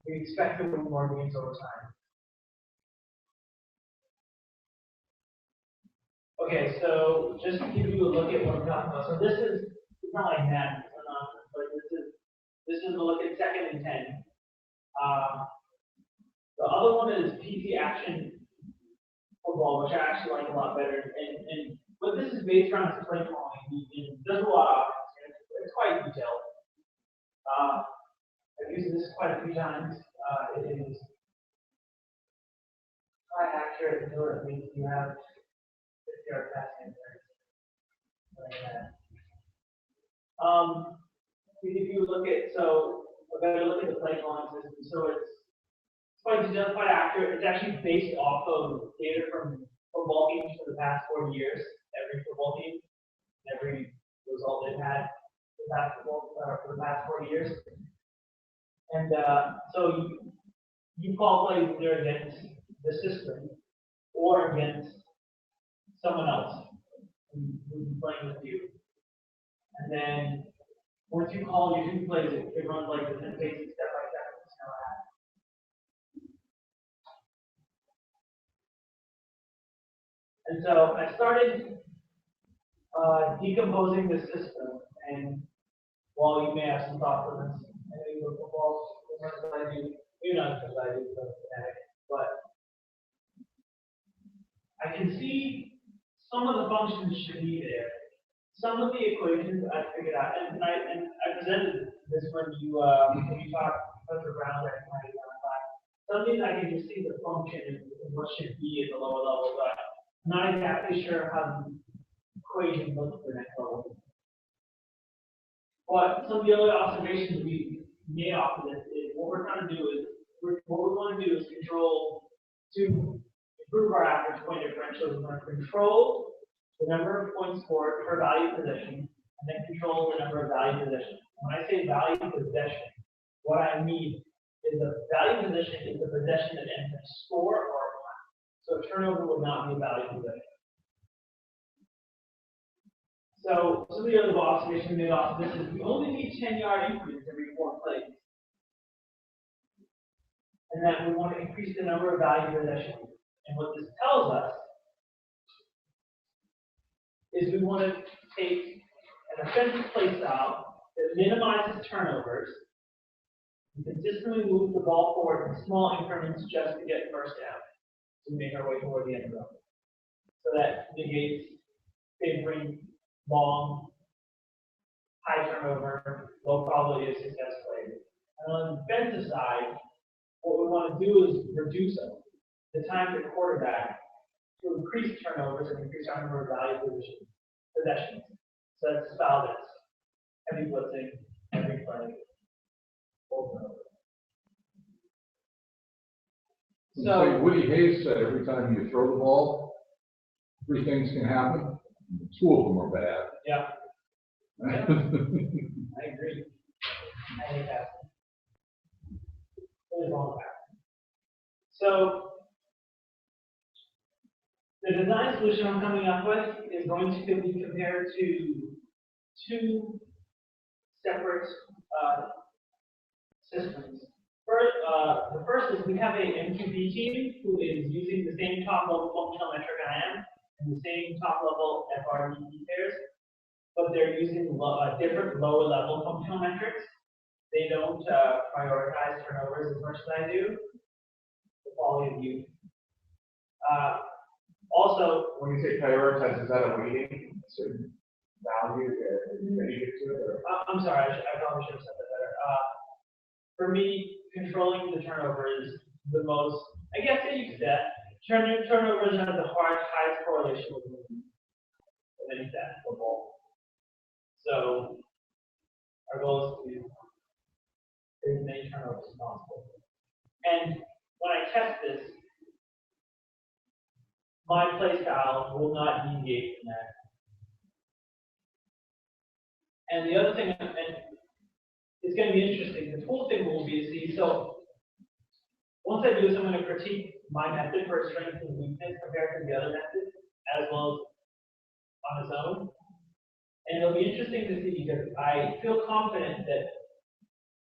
we expect to win more games over time. Okay, so just to give you a look at what I'm talking about. So this is, it's not like that, but this is a look at Second and 10. The other one is PC Action Football, which I actually like a lot better. And what this is based around is play calling. There's a lot of options. It's quite detailed. I've used this quite a few times. It is quite accurate until it means you have 50-yard passing like that. If you look at, so we're going to look at the play calling system. So it's quite detailed, quite accurate. It's actually based off of data from football teams for the past 40 years. Every football team, every result they've had for the past 40 years. And so you call plays either against the system or against someone else who's playing with you. And then once you call your two plays, it runs like this and takes it step by step. It's how it happens. And so I started decomposing the system, and while you may have some thoughts on this, I know you look football as much as I do, maybe not as much as I do, but I can see some of the functions should be there. Some of the equations I figured out, and I presented this when you talked Professor Brown at my class. Some of these I can just see the function and what should be at the lower level, but I'm not exactly sure how the equation looks at the next level. But some of the other observations we made off of this is what we're trying to do is what we want to do is control to improve our average point differential. We want to control the number of points scored per value position, and then control the number of value positions. When I say value possession, what I mean is the value position is the possession that ends in a score or a point. So a turnover would not be a value possession. So some of the other observations made off of this is we only need 10-yard increments every 4 plays. And that we want to increase the number of value possessions. And what this tells us is we want to take an offensive play style that minimizes turnovers and consistently move the ball forward in small increments just to get first down to make our way toward the end zone. So that negates favoring long, high turnover, low probability of success plays. And on the defensive side, what we want to do is reduce the time to quarterback to increase turnovers and increase our number of value possessions. So that's a style that's heavy blitzing, every play, over and over. So like Woody Hayes said, every time you throw the ball, 3 things can happen. 2 of them are bad. Yeah. I agree. I hate that. What is wrong with that? So the design solution I'm coming up with is going to be compared to 2 separate systems. The first is we have a MQB team who is using the same top-level functional metric I am and the same top-level FRD pairs, but they're using different lower-level functional metrics. They don't prioritize turnovers as much as I do. The quality of view. Also, When you say prioritize, is that a weighting, a certain value that you get to it? Or? I'm sorry, I probably should have said that better. For me, controlling the turnover is the most, I guess that you could say, turnovers have the highest correlation with movement of any stat football. So, our goal is to create as many turnovers as possible. And when I test this, my play style will not deviate from that. And the other thing, and it's going to be interesting, the cool thing will be to see, so once I do this, I'm going to critique my method for strength and weakness compared to the other methods, as well as on its own. And it'll be interesting to see because I feel confident that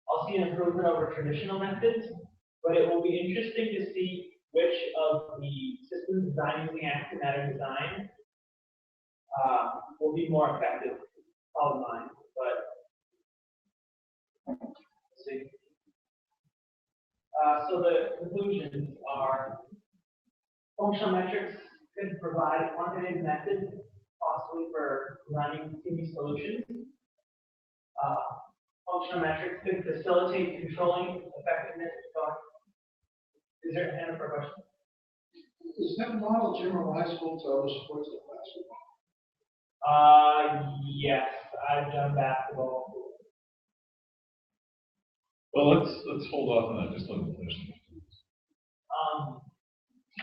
I'll see an improvement over traditional methods, but it will be interesting to see which of the systems designed using axiomatic design will be more effective. Probably mine, but let's see. So the conclusions are functional metrics could provide a quantitative method, possibly for designing CB solutions. Functional metrics could facilitate controlling effectiveness. Is there any other question? Is that model generalizable to other sports like basketball? Yes, I've done basketball. Well, let's hold off on that, just let me finish.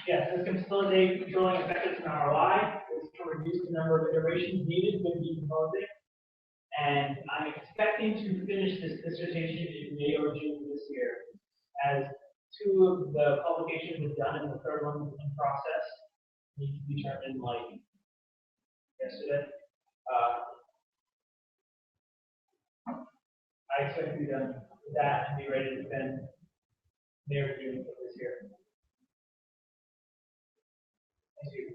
Yes, this can facilitate controlling effectiveness and ROI. This can reduce the number of iterations needed when decomposing. And I'm expecting to finish this dissertation in May or June this year, as 2 of the publications are done and the 3rd one is in process. Needs to be turned in like yesterday. I expect to be done with that and be ready to defend near June of this year. Thank you.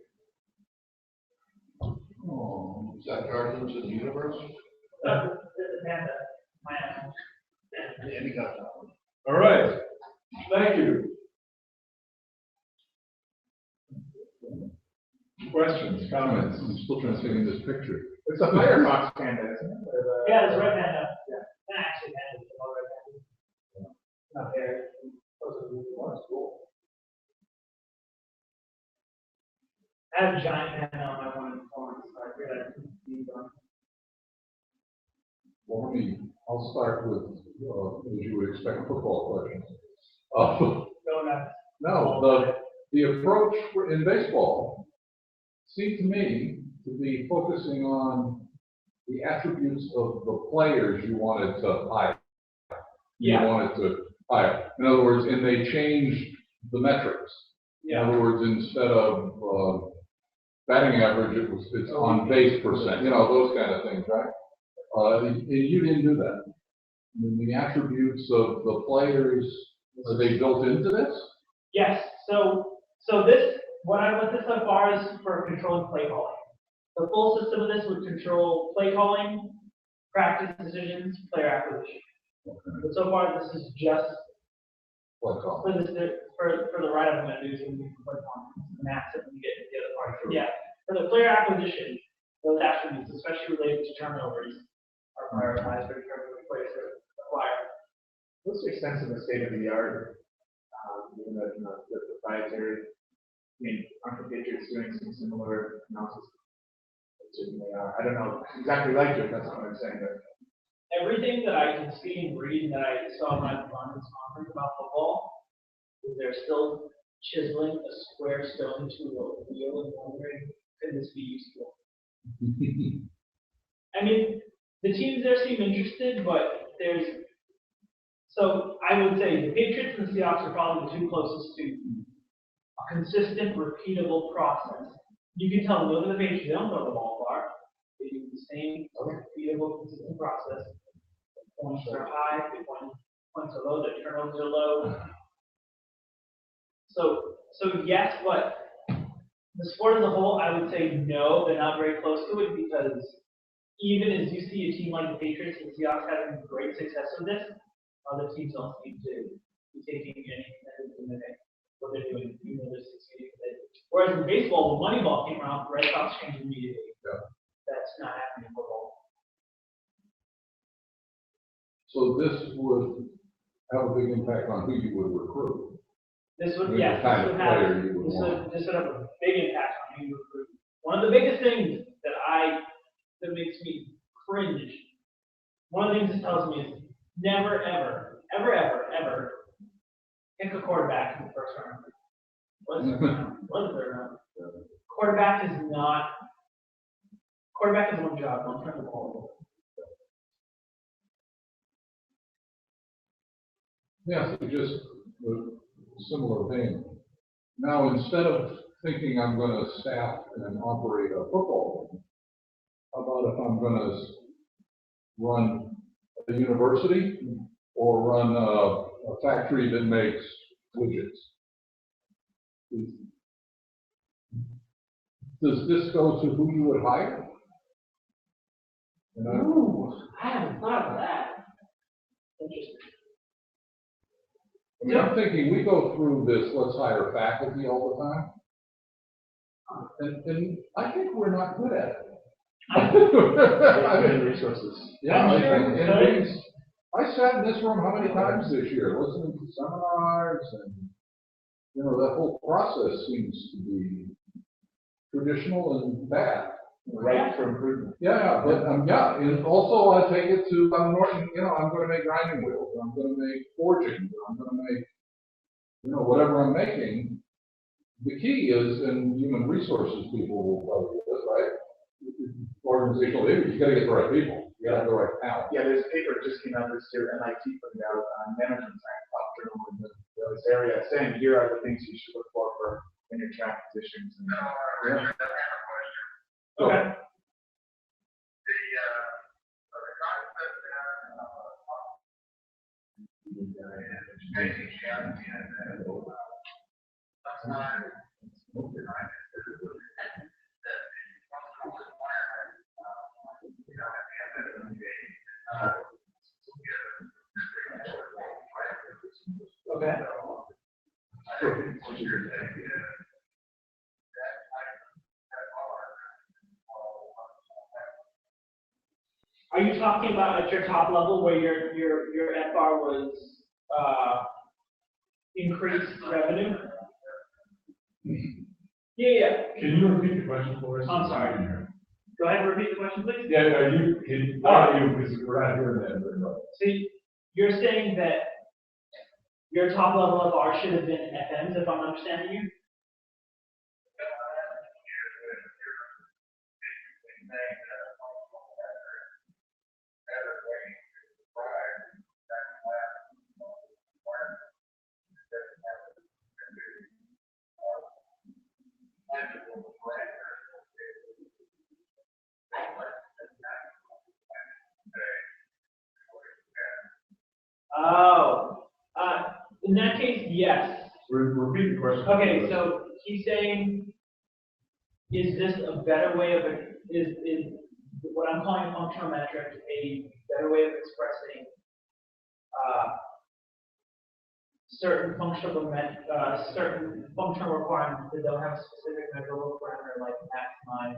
Oh, is that Guardians of the Universe? The panda, my animal. Andy got that one. All right, thank you. Questions, comments? I'm still trying to see in this picture. It's a Firefox panda, isn't it? Yeah, there's a red panda. Yeah. Not actually panda, it's a red panda. Not there. That's cool. I have a giant panda on my one phone, so I figured I could use them. Well, I'll start with, as you would expect, football questions. Go nuts. No, the approach in baseball seemed to me to be focusing on the attributes of the players you wanted to hire. Yeah. You wanted to hire. In other words, and they changed the metrics. Yeah. In other words, instead of batting average, it's on base percent, those kind of things, right? And you didn't do that. I mean, the attributes of the players, are they built into this? Yes. So this, what I've looked at so far is for controlling play calling. The full system of this would control play calling, practice decisions, player acquisition. Okay. But so far, this is just What call? for the write-up I'm going to do. Is going to be for max and get the other part. Sure. Yeah. For the player acquisition, those attributes, especially related to turnovers, are prioritized for determining the players to acquire. What's your sense of the state of the art, given that, the proprietary? I mean, aren't the Patriots doing some similar analysis? Certainly are. I don't know exactly like you, that's not what I'm saying, but. Everything that I can see and read and that I saw in my abundance conference about football is they're still chiseling a square stone into a wheel and wondering, could this be useful? I mean, the teams there seem interested, but so I would say the Patriots and the Seahawks are probably the two closest to a consistent, repeatable process. You can tell them, look at the Patriots, they don't throw the ball far. They do the same repeatable, consistent process. The points are high, the points are low, the turnovers are low. So yes, but the sport as a whole, I would say no, they're not very close to it because even as you see a team like the Patriots and the Seahawks having great success with this, other teams don't seem to be taking any of what they're doing, even though they're succeeding with it. Whereas in baseball, when Moneyball came around, the Red Sox changed immediately. Yeah. That's not happening in football. So this would have a big impact on who you would recruit. This would, The yes, kind this of would have, player you would want. this would have a big impact on who you recruit. One of the biggest things that makes me cringe, one of the things it tells me is never, ever, ever, ever, ever pick a quarterback in the first round. What is the round? What is the round? Quarterback is one job, don't turn the ball over. Yeah, so just a similar vein. Now, instead of thinking I'm going to staff and operate a football team, how about if I'm going to run a university or run a factory that makes widgets? Does this go to who you would hire? Ooh, I haven't thought of that. Interesting. I mean, I'm thinking we go through this, let's hire faculty all the time. And I think we're not good at it. I mean, resources. yeah, I'm sure and I sat in this room how many times this year, listening to seminars, and, that whole process seems to be traditional and bad. Right for improvement. Yeah, but, and also I take it to, Norton, I'm gonna make grinding wheels, I'm gonna make forgings, I'm gonna make, whatever I'm making. The key is, and human resources people will tell you this, right? Organizational leaders, you gotta get the right people, you gotta have the right talent. Yeah, there's a paper that just came out this year, MIT putting out on management science, top journal in this area, saying here are the things you should look for in your track positions. And, Okay. Okay. Are you talking about at your top level where your FR was increased revenue? Yeah. Can you repeat the question for us? I'm sorry. Go ahead and repeat the question, please. Yeah, are you, can, because we're not hearing that very well. See, you're saying that your top level of R should have been FMs, if I'm understanding you? Oh, in that case, yes. Repeat the question. Okay, so he's saying, is this a better way of, is what I'm calling a functional metric a better way of expressing certain certain functional requirements that don't have a specific measurable parameter like maximize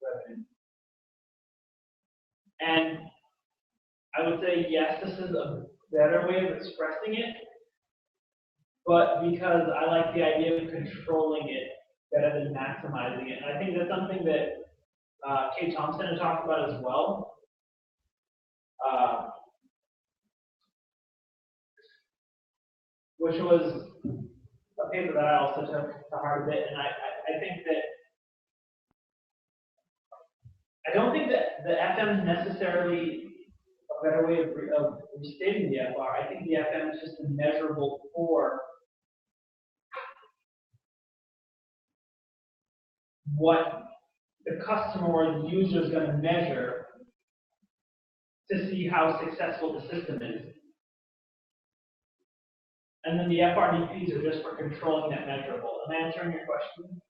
revenue? And I would say yes, this is a better way of expressing it, but because I like the idea of controlling it better than maximizing it. And I think that's something that Kate Thompson had talked about as well. Which was a paper that I also took to heart a bit, and I think that I don't think that the FM is necessarily a better way of restating the FR. I think the FM is just a measurable for what the customer or the user is going to measure to see how successful the system is. And then the FRDPs are just for controlling that measurable. Am I answering your question?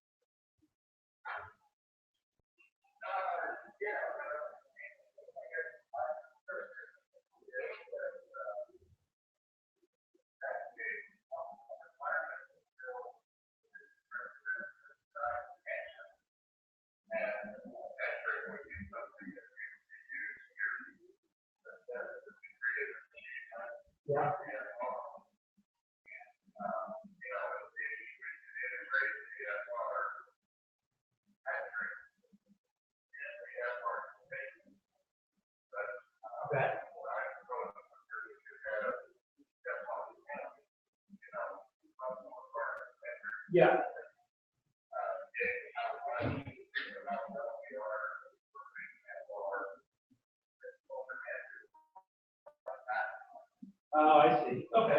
Yeah. Okay. Yeah. Oh, I see. Okay.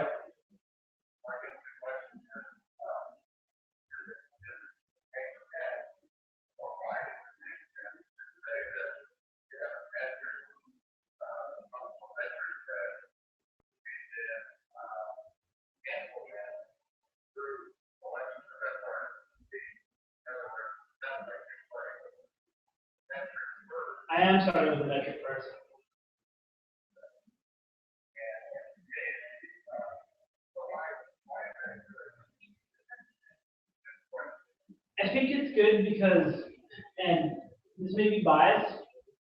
I am starting with the metric first. I think it's good because, and this may be biased,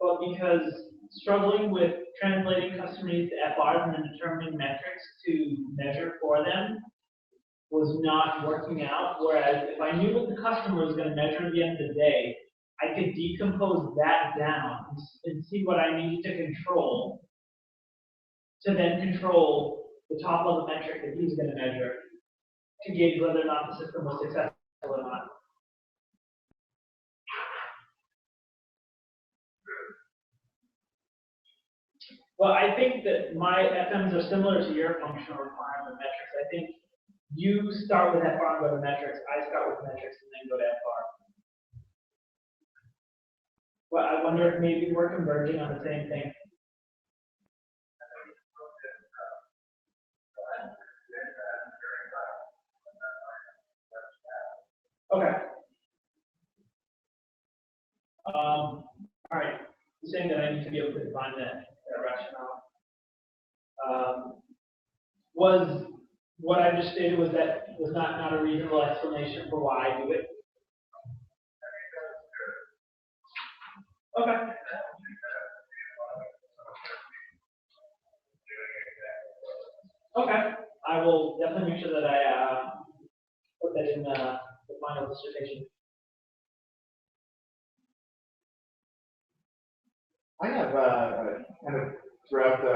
but because struggling with translating customer needs to FRs and then determining metrics to measure for them was not working out. Whereas if I knew what the customer was going to measure at the end of the day, I could decompose that down and see what I needed to control to then control the top level metric that he's going to measure to gauge whether or not the system was successful or not. Well, I think that my FMs are similar to your functional requirement metrics. I think you start with FR and go to metrics. I start with metrics and then go to FR. Well, I wonder if maybe we're converging on the same thing. Okay. All right. You're saying that I need to be able to define that rationale. Was what I just stated, was not a reasonable explanation for why I do it? Okay. Okay. I will definitely make sure that I put that in the final dissertation. I have kind of throughout the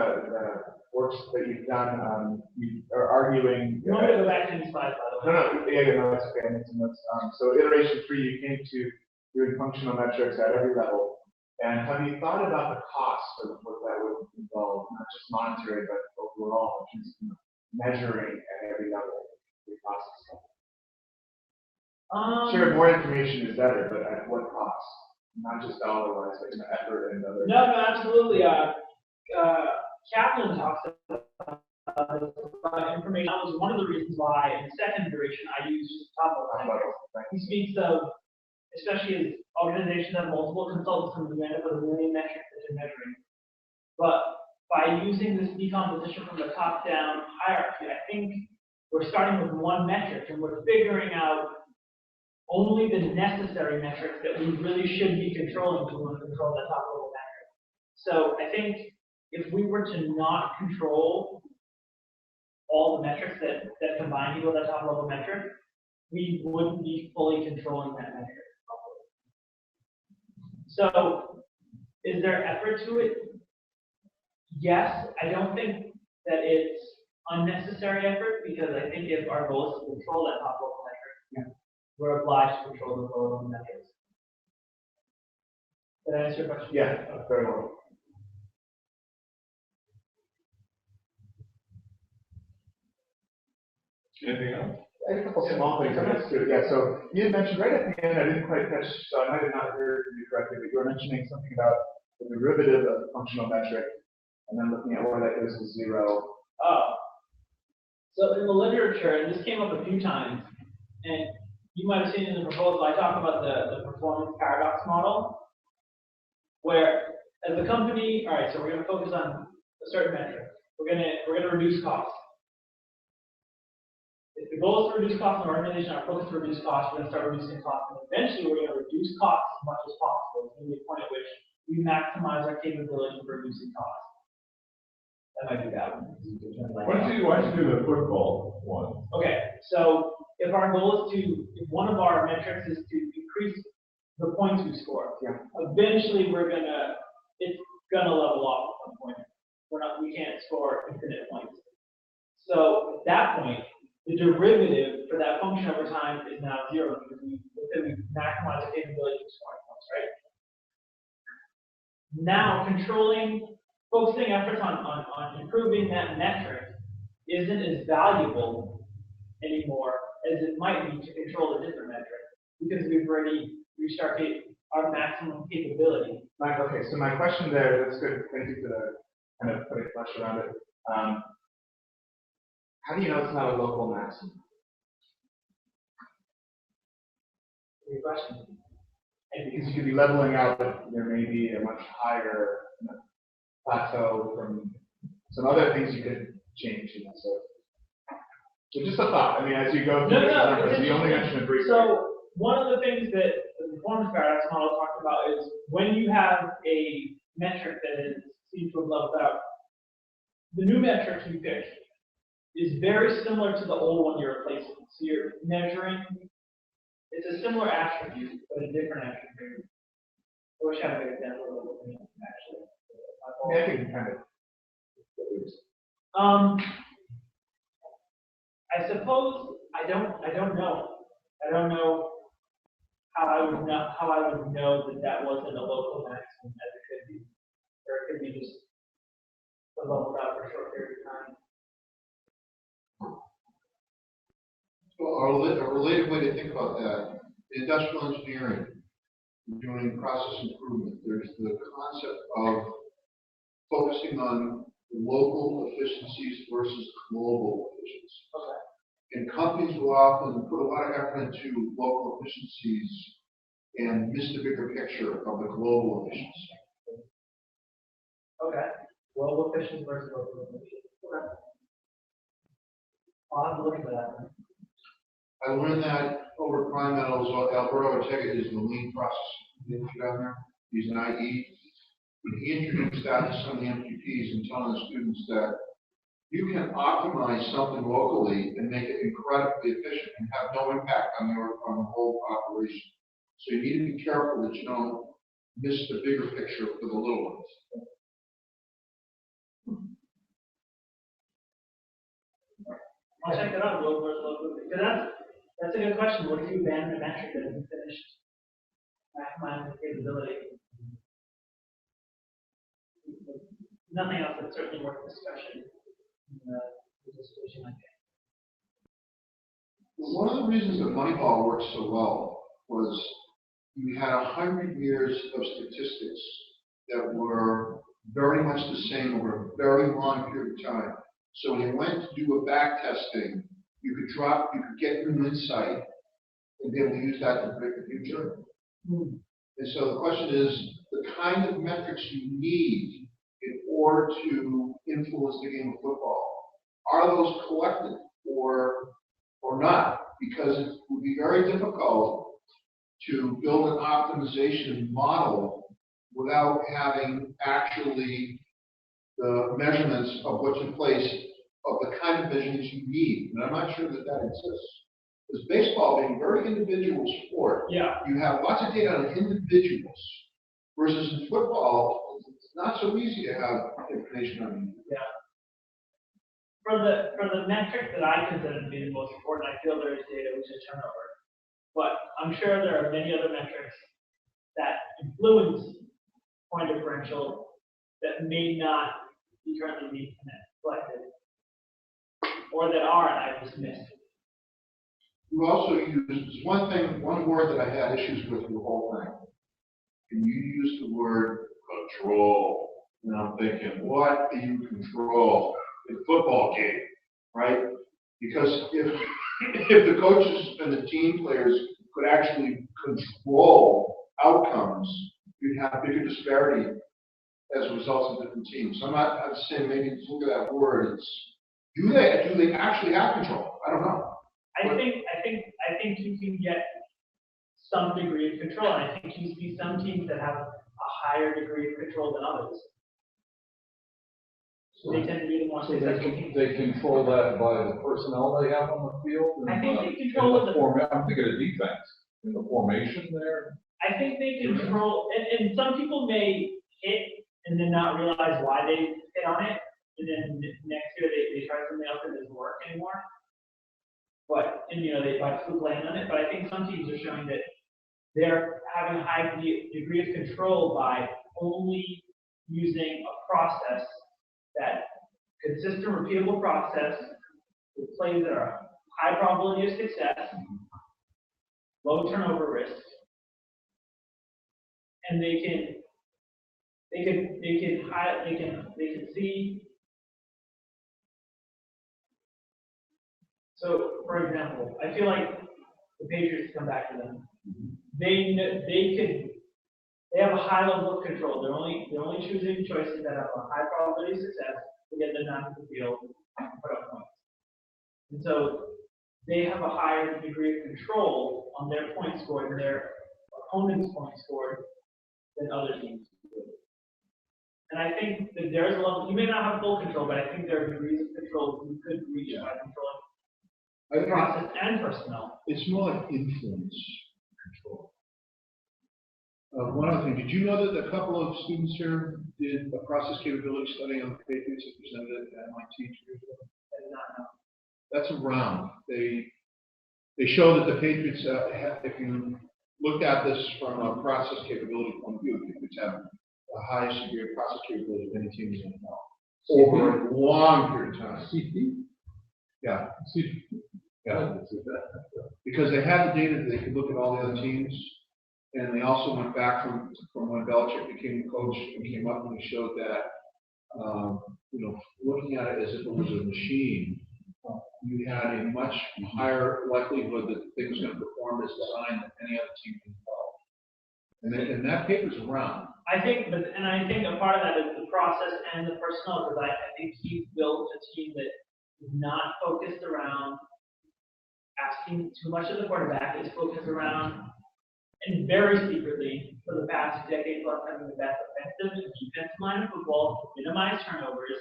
works that you've done, you are arguing. You want me to go back to these slides, by the way? No, no, it's okay. I made some notes. So iteration 3, you came to doing functional metrics at every level. And have you thought about the cost of what that would involve, not just monetary, but overall, in terms of measuring at every level the process? Sure, more information is better, but at what cost? Not just dollar-wise, but effort and other. No, absolutely. Kaplan talks about information. That was one of the reasons why, in the second iteration, I used top-level metrics. He speaks of, especially as organizations have multiple consultants and we end up with a million metrics that they're measuring. But by using this decomposition from the top-down hierarchy, I think we're starting with one metric and we're figuring out only the necessary metrics that we really should be controlling to want to control that top-level metric. So I think if we were to not control all the metrics that combine equal that top-level metric, we wouldn't be fully controlling that metric. So, is there effort to it? Yes. I don't think that it's unnecessary effort, because I think if our goal is to control that top-level metric, we're obliged to control the lower-level metrics. Did I answer your question? Yeah, very well. Anything else? I have a couple small things on this too. Yeah, so you had mentioned right at the end, I didn't quite catch, so I might have not heard you correctly, but you were mentioning something about the derivative of the functional metric, and then looking at where that goes to 0. Oh. So in the literature, and this came up a few times, and you might have seen in the proposal, I talk about the performance paradox model, where as a company, all right, so we're going to focus on a certain metric. We're going to reduce costs. If the goal is to reduce costs in our organization, our focus is to reduce costs, we're going to start reducing costs. And eventually, we're going to reduce costs as much as possible. It's going to be a point at which we maximize our capability for reducing costs. That might be that one. Why don't you do the football one? Okay, so if our goal is if one of our metrics is to increase the points we score, eventually it's gonna level off at some point. We can't score infinite points. So at that point, the derivative for that function over time is now 0, because we maximize the capability of scoring points, right? Now, focusing efforts on improving that metric isn't as valuable anymore as it might be to control a different metric, because we've already reached our maximum capability. Okay, so my question there, that's good. Thank you for the kind of putting flesh around it. How do you know it's not a local maximum? Good question. And because you could be leveling out, but there may be a much higher plateau from some other things you could change. So just a thought. I mean, as you go through the numbers, you only mentioned it briefly. So one of the things that the performance paradox model talked about is when you have a metric that seems to have leveled out, the new metric you pick is very similar to the old one you're replacing. So you're measuring, it's a similar attribute, but a different attribute. I wish I had a good example of it, actually. Yeah, I think kind of. I suppose I don't know. I don't know how I would know that wasn't a local maximum, as it could be, or it could be just leveled out for a short period of time. Well, a related way to think about that, industrial engineering, doing process improvement, there's the concept of focusing on local efficiencies versus global efficiencies. Okay. And companies companies will often put a lot of effort into local efficiencies and miss the bigger picture of the global efficiency. Okay. Global efficiency versus local efficiency. Okay. I'll have to look into that. I learned that over at Prime Metals, Alberto Ortega is the lean process down there. He's an IE. He introduced that to some of the MPPs and telling the students that you can optimize something locally and make it incredibly efficient and have no impact on the whole operation. So you need to be careful that you don't miss the bigger picture for the little ones. I'll check that out, global versus local. Because that's a good question. What if you abandon a metric that isn't finished? Maximize the capability. Nothing else that's certainly worth discussion in a situation like that. One of the reasons that Moneyball works so well was you had 100 years of statistics that were very much the same over a very long period of time. So when you went to do a back testing, you could get new insight and be able to use that to predict the future. And so the question is, the kind of metrics you need in order to influence the game of football, are those collected or not? Because it would be very difficult to build an optimization model without having actually the measurements of what took place of the kind of measurements you need. And I'm not sure that exists. Because baseball being a very individual sport, you have lots of data on individuals, versus in football, it's not so easy to have information on individuals. For the metric that I consider to be the most important, I feel there is data, which is turnover. But I'm sure there are many other metrics that influence point differential that may not be currently being collected, or that are, and I've just missed. You also used one word that I had issues with the whole thing. And you used the word control. And I'm thinking, what do you control in a football game, right? Because if the coaches and the team players could actually control outcomes, you'd have bigger disparity as a result of different teams. So I'm saying maybe just look at that word. Do they actually have control? I don't know. I think you can get some degree of control. And I think you see some teams that have a higher degree of control than others. So they tend to be the more successful teams. They control that by the personnel they have on the field? I think they control I'm thinking of defense, in the formation there. I think they control, and some people may hit and then not realize why they hit on it, and then next year they try something else that doesn't work anymore. But, and they might fluke land on it, but I think some teams are showing that they're having a high degree of control by only using a process, that consistent, repeatable process with plays that are high probability of success, low turnover risk, and they can see. So, for example, I feel like the Patriots come back to them. They have a high level of control. They're only choosing choices that have a high probability of success to get them down to the field and put up points. And so they have a higher degree of control on their points scored and their opponent's points scored than other teams do. And I think that there's a level, you may not have full control, but I think there are degrees of control you could reach by controlling the process and personnel. It's more like influence control. One other thing, did you know that a couple of students here did a process capability study on the Patriots and presented it at MIT 2 years ago? I did not know. That's around. They show that the Patriots, if you looked at this from a process capability point of view, the Patriots have the highest degree of process capability of any team in the NFL over a long period of time. Yeah. Yeah. Because they had the data that they could look at all the other teams, and they also went back from when Belichick became the coach and came up and he showed that, looking at it as if it was a machine, you had a much higher likelihood that the thing was going to perform as designed than any other team involved. And that paper's around. I think a part of that is the process and the personnel, because I think he's built a team that is not focused around asking too much of the quarterback. It's focused around, and very secretly, for the past decade plus, having the best offensive and defensive line of football, minimize turnovers,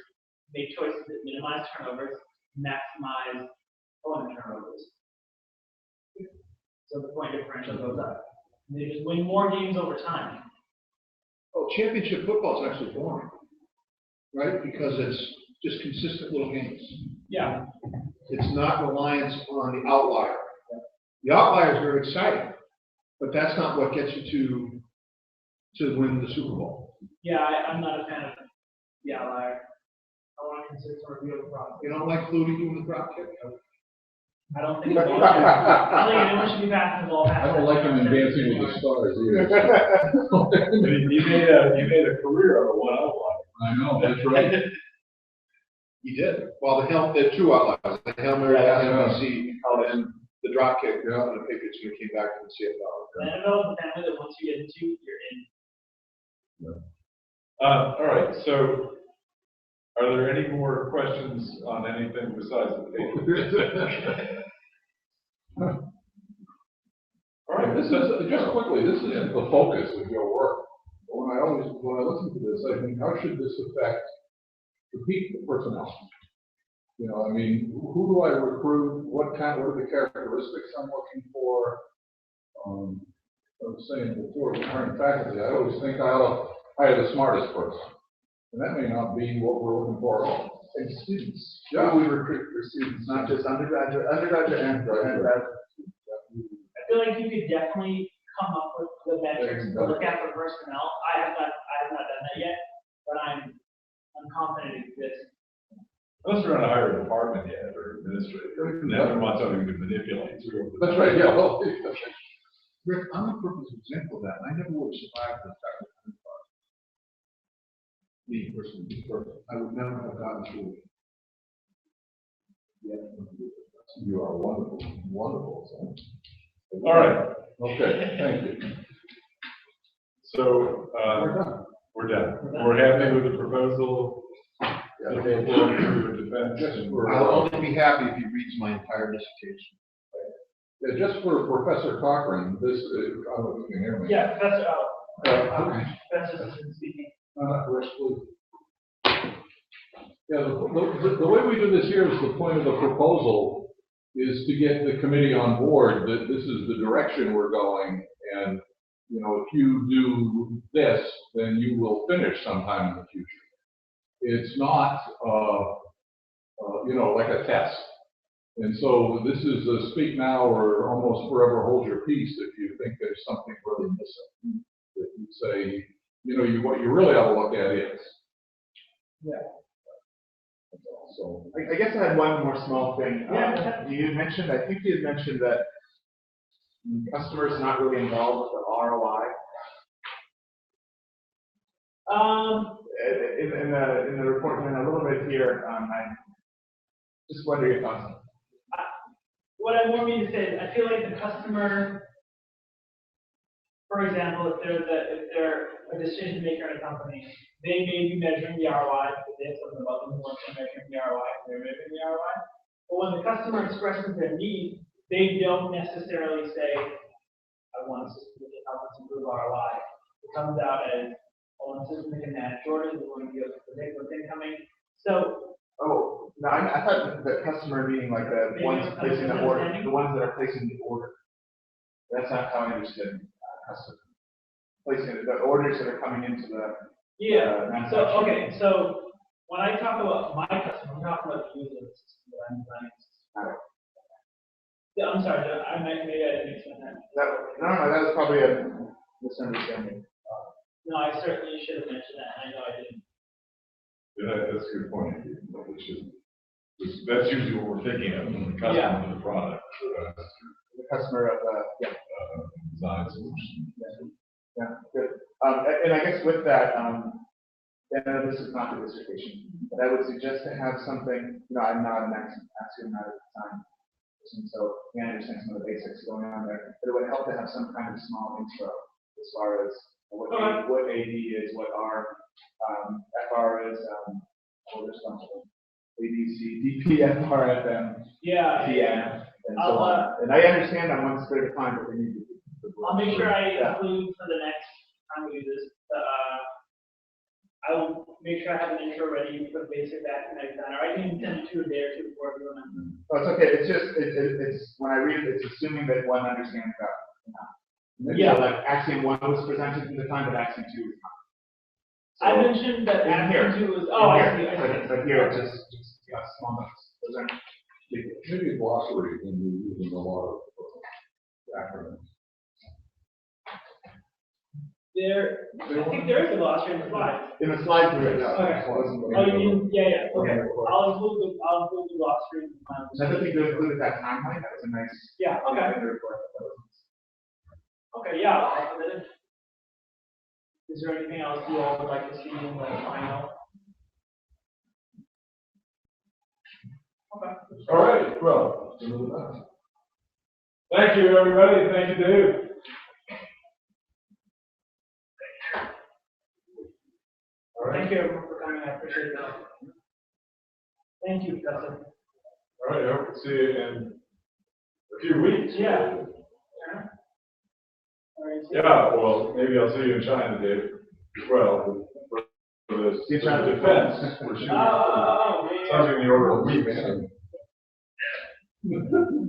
make choices that minimize turnovers, maximize opponent turnovers. So the point differential goes up. And they just win more games over time. Oh, championship football is actually boring, right? Because it's just consistent little games. Yeah. It's not reliance on the outlier. The outliers are exciting, but that's not what gets you to win the Super Bowl. Yeah, I'm not a fan of the outlier. I want a consistent review of the process. You don't like Flutie doing the drop kick? I don't think anyone should be passing the ball past. I don't like him in Dancing with the Stars either. You made a career out of one outline. I know, that's right. He did. Well, the two outliers, the Hail Mary to NBC, and the drop kick on the Patriots when he came back to the CFL. The NFL is a family that once you get into, you're in. All right, so are there any more questions on anything besides the paper? All right, this is, just quickly, this isn't the focus of your work. But when I listen to this, I think, how should this affect the personnel? You know, I mean, who do I recruit? What are the characteristics I'm looking for? I was saying before, hiring faculty, I always think I ought to hire the smartest person. And that may not be what we're looking for at all. And students. Yeah. We recruit for students, not just undergraduate and graduate. I feel like you could definitely come up with the metrics to look at for personnel. I have not done that yet, but I'm confident it exists. Unless we're going to hire a department head or administrator, and everyone wants something to manipulate through. That's right, yeah. Well, Rick, I'm a perfect example of that. I never would have survived the fact that me personally, I would never have gotten through it. you are wonderful, wonderful. All right, Okay, thank you. so, we're done. We're happy with the proposal. To go forward to a defense. I'll only be happy if he reads my entire dissertation. Yeah, just for Professor Cochran, this, I don't know if you can hear me. Yeah, Professor, Okay. Professor is speaking. Rich, please. Yeah, the way we do this here is the point of the proposal is to get the committee on board that this is the direction we're going, and, you know, if you do this, then you will finish sometime in the future. It's not, you know, like a test. And so this is a speak now or almost forever hold your peace if you think there's something really missing. If you say, you know, what you really ought to look at is. Yeah. So, I guess I had one more small thing. Yeah. You had mentioned, I think you had mentioned that customers not really involved with the ROI. In the report, and a little bit here, I just wonder your thoughts. What I want me to say is, I feel like the customer, for example, if they're a decision maker in a company, they may be measuring the ROI because they have something about them who wants to measure the ROI, they're measuring the ROI. But when the customer expresses their need, they don't necessarily say, I want a system that helps us improve ROI. It comes out as, I want a system that can match Jordan, we want to be able to predict what's incoming. So, Oh, no, I thought the customer meaning like the ones placing the order, the ones that are placing the order. That's not how I understood customer. Placing the orders that are coming into the okay, so when I talk about my customer, I'm talking about the user of the system that I'm designing. Yeah, I'm sorry, maybe I didn't explain that. No, that was probably a misunderstanding. No, I certainly should have mentioned that, and I know I didn't. Yeah, that's a good point. That's usually what we're thinking of, when the customer of the product. The customer of Design solution. Yeah, good. And I guess with that, I know this is not the dissertation, but I would suggest to have something, I'm not an axiomatic design person, so I understand some of the basics going on there, but it would help to have some kind of small intro as far as what AD is, what FR is, there's something. ABC, DP, FR, FM, TM, and so on. And I understand on one split of time, but we need to. I'll make sure I include for the next time we do this. I will make sure I have an intro ready for the basic vacuum designer. I can send it to a day or two before doing it. Oh, it's okay. It's just it's when I read it, it's assuming that one understands that. Yeah. So like Axiom 1 was presented in the time, but Axiom 2 is not. So, I mentioned that Axiom 2 was. Oh, I see. But here, just small notes. Those aren't big. Maybe a glossary when you're using a lot of acronyms. I think there is a glossary in the slides. In the slides, there is. Okay. Oh, you mean, yeah. Okay. I'll include the glossary in the final. Another thing to include is that timeline. That was a nice. Yeah. Okay. Okay. Yeah. I'll put it in. Is there anything else you all would like to see in the final? Okay. All right, well, thank you, everybody. Thank you, Dave. Thank you everyone for coming. I appreciate that. Thank you, Justin. All right, I hope to see you in a few weeks. Yeah. Yeah, well, maybe I'll see you in China, Dave, as well, for the defense. We're shooting something in the order of weeks.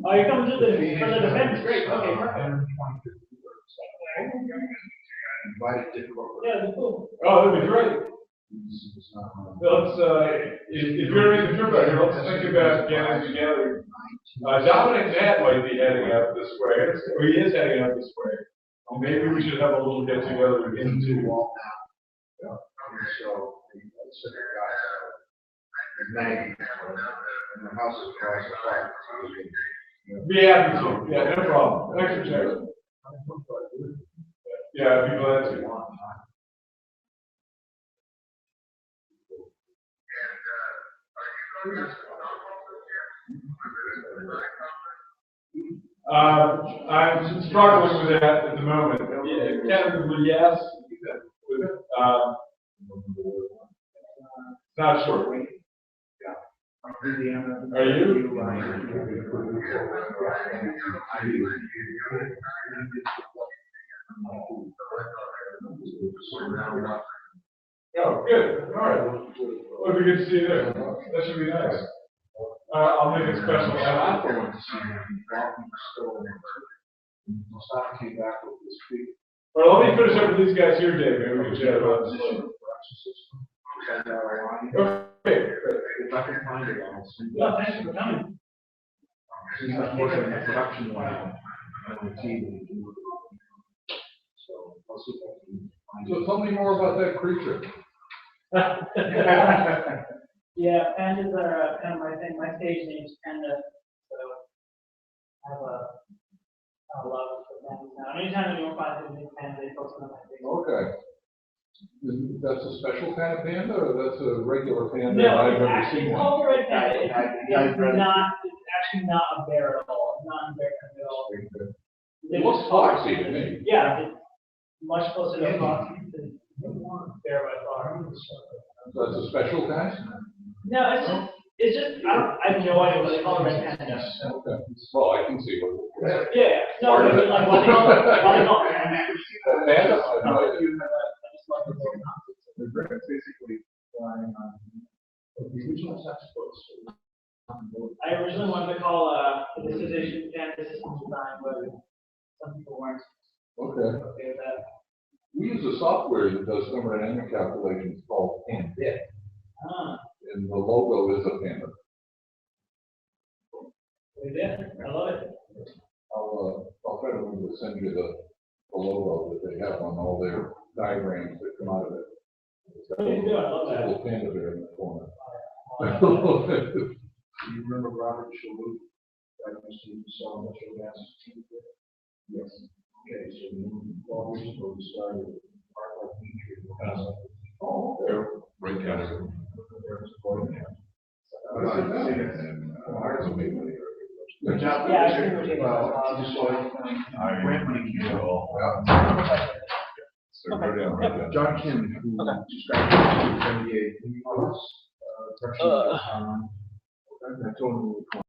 Oh, you're coming to the defense, great, okay, perfect. Yeah, that's cool. Oh, that'd be great. Let's, if you're back here, let's think about getting together. Dominic's dad might be heading out this way, or he is heading out this way. Well, maybe we should have a little get together into. Yeah. So, be happy to. Yeah, no problem. Thanks for checking. Yeah, I'd be glad to. I'm struggling with that at the moment. Tentatively, yes. Not sure. Are you? Oh, good. All right. Well, it'll be good to see you there. That should be nice. I'll make it special. Well, let me finish up with these guys here, Dave. Maybe we can chat about this later. Okay. If I can find it, I'll send it. No, thanks for coming. Since I'm working in the production line, on the team. So I'll see if I can find it. So tell me more about that creature. Yeah, pandas are kind of my thing. My stage name is Panda, so I have a love for pandas now. Anytime anyone finds a new panda, they post it on my Facebook. Okay. That's a special kind of panda, or that's a regular panda? No, I've it's never actually seen called one. a red panda. It's actually not a bear at all. It's not a bear at all. It looks foxy to me. Yeah, it's much closer to a foxy than bear by far. That's a special kind? No, it's just, I have no idea what they call a red panda. Okay. Well, I can see what. Yeah, no, I mean, like, what they call it. Panda? They're basically flying on The original textbooks. I originally wanted to call the dissertation panda systems design, but some people weren't Okay. okay with that. We use a software that does thermodynamic calculations called Panda, Ah, and the logo is a panda. yeah, I love it. I'll try to remember to send you the logo that they have on all their diagrams that come out of it. It's got a Please do, I love that. little panda there in the corner. You remember Robert Shalhoub? I used to sell natural gas. Yes. Okay, so we moved forward, so we started our feature. Oh, okay. They're right category. Good job. Yeah, I think we're taking Grant money can go. So right down, right down. John Kim, who just graduated from MBA, can you tell us, I told him we were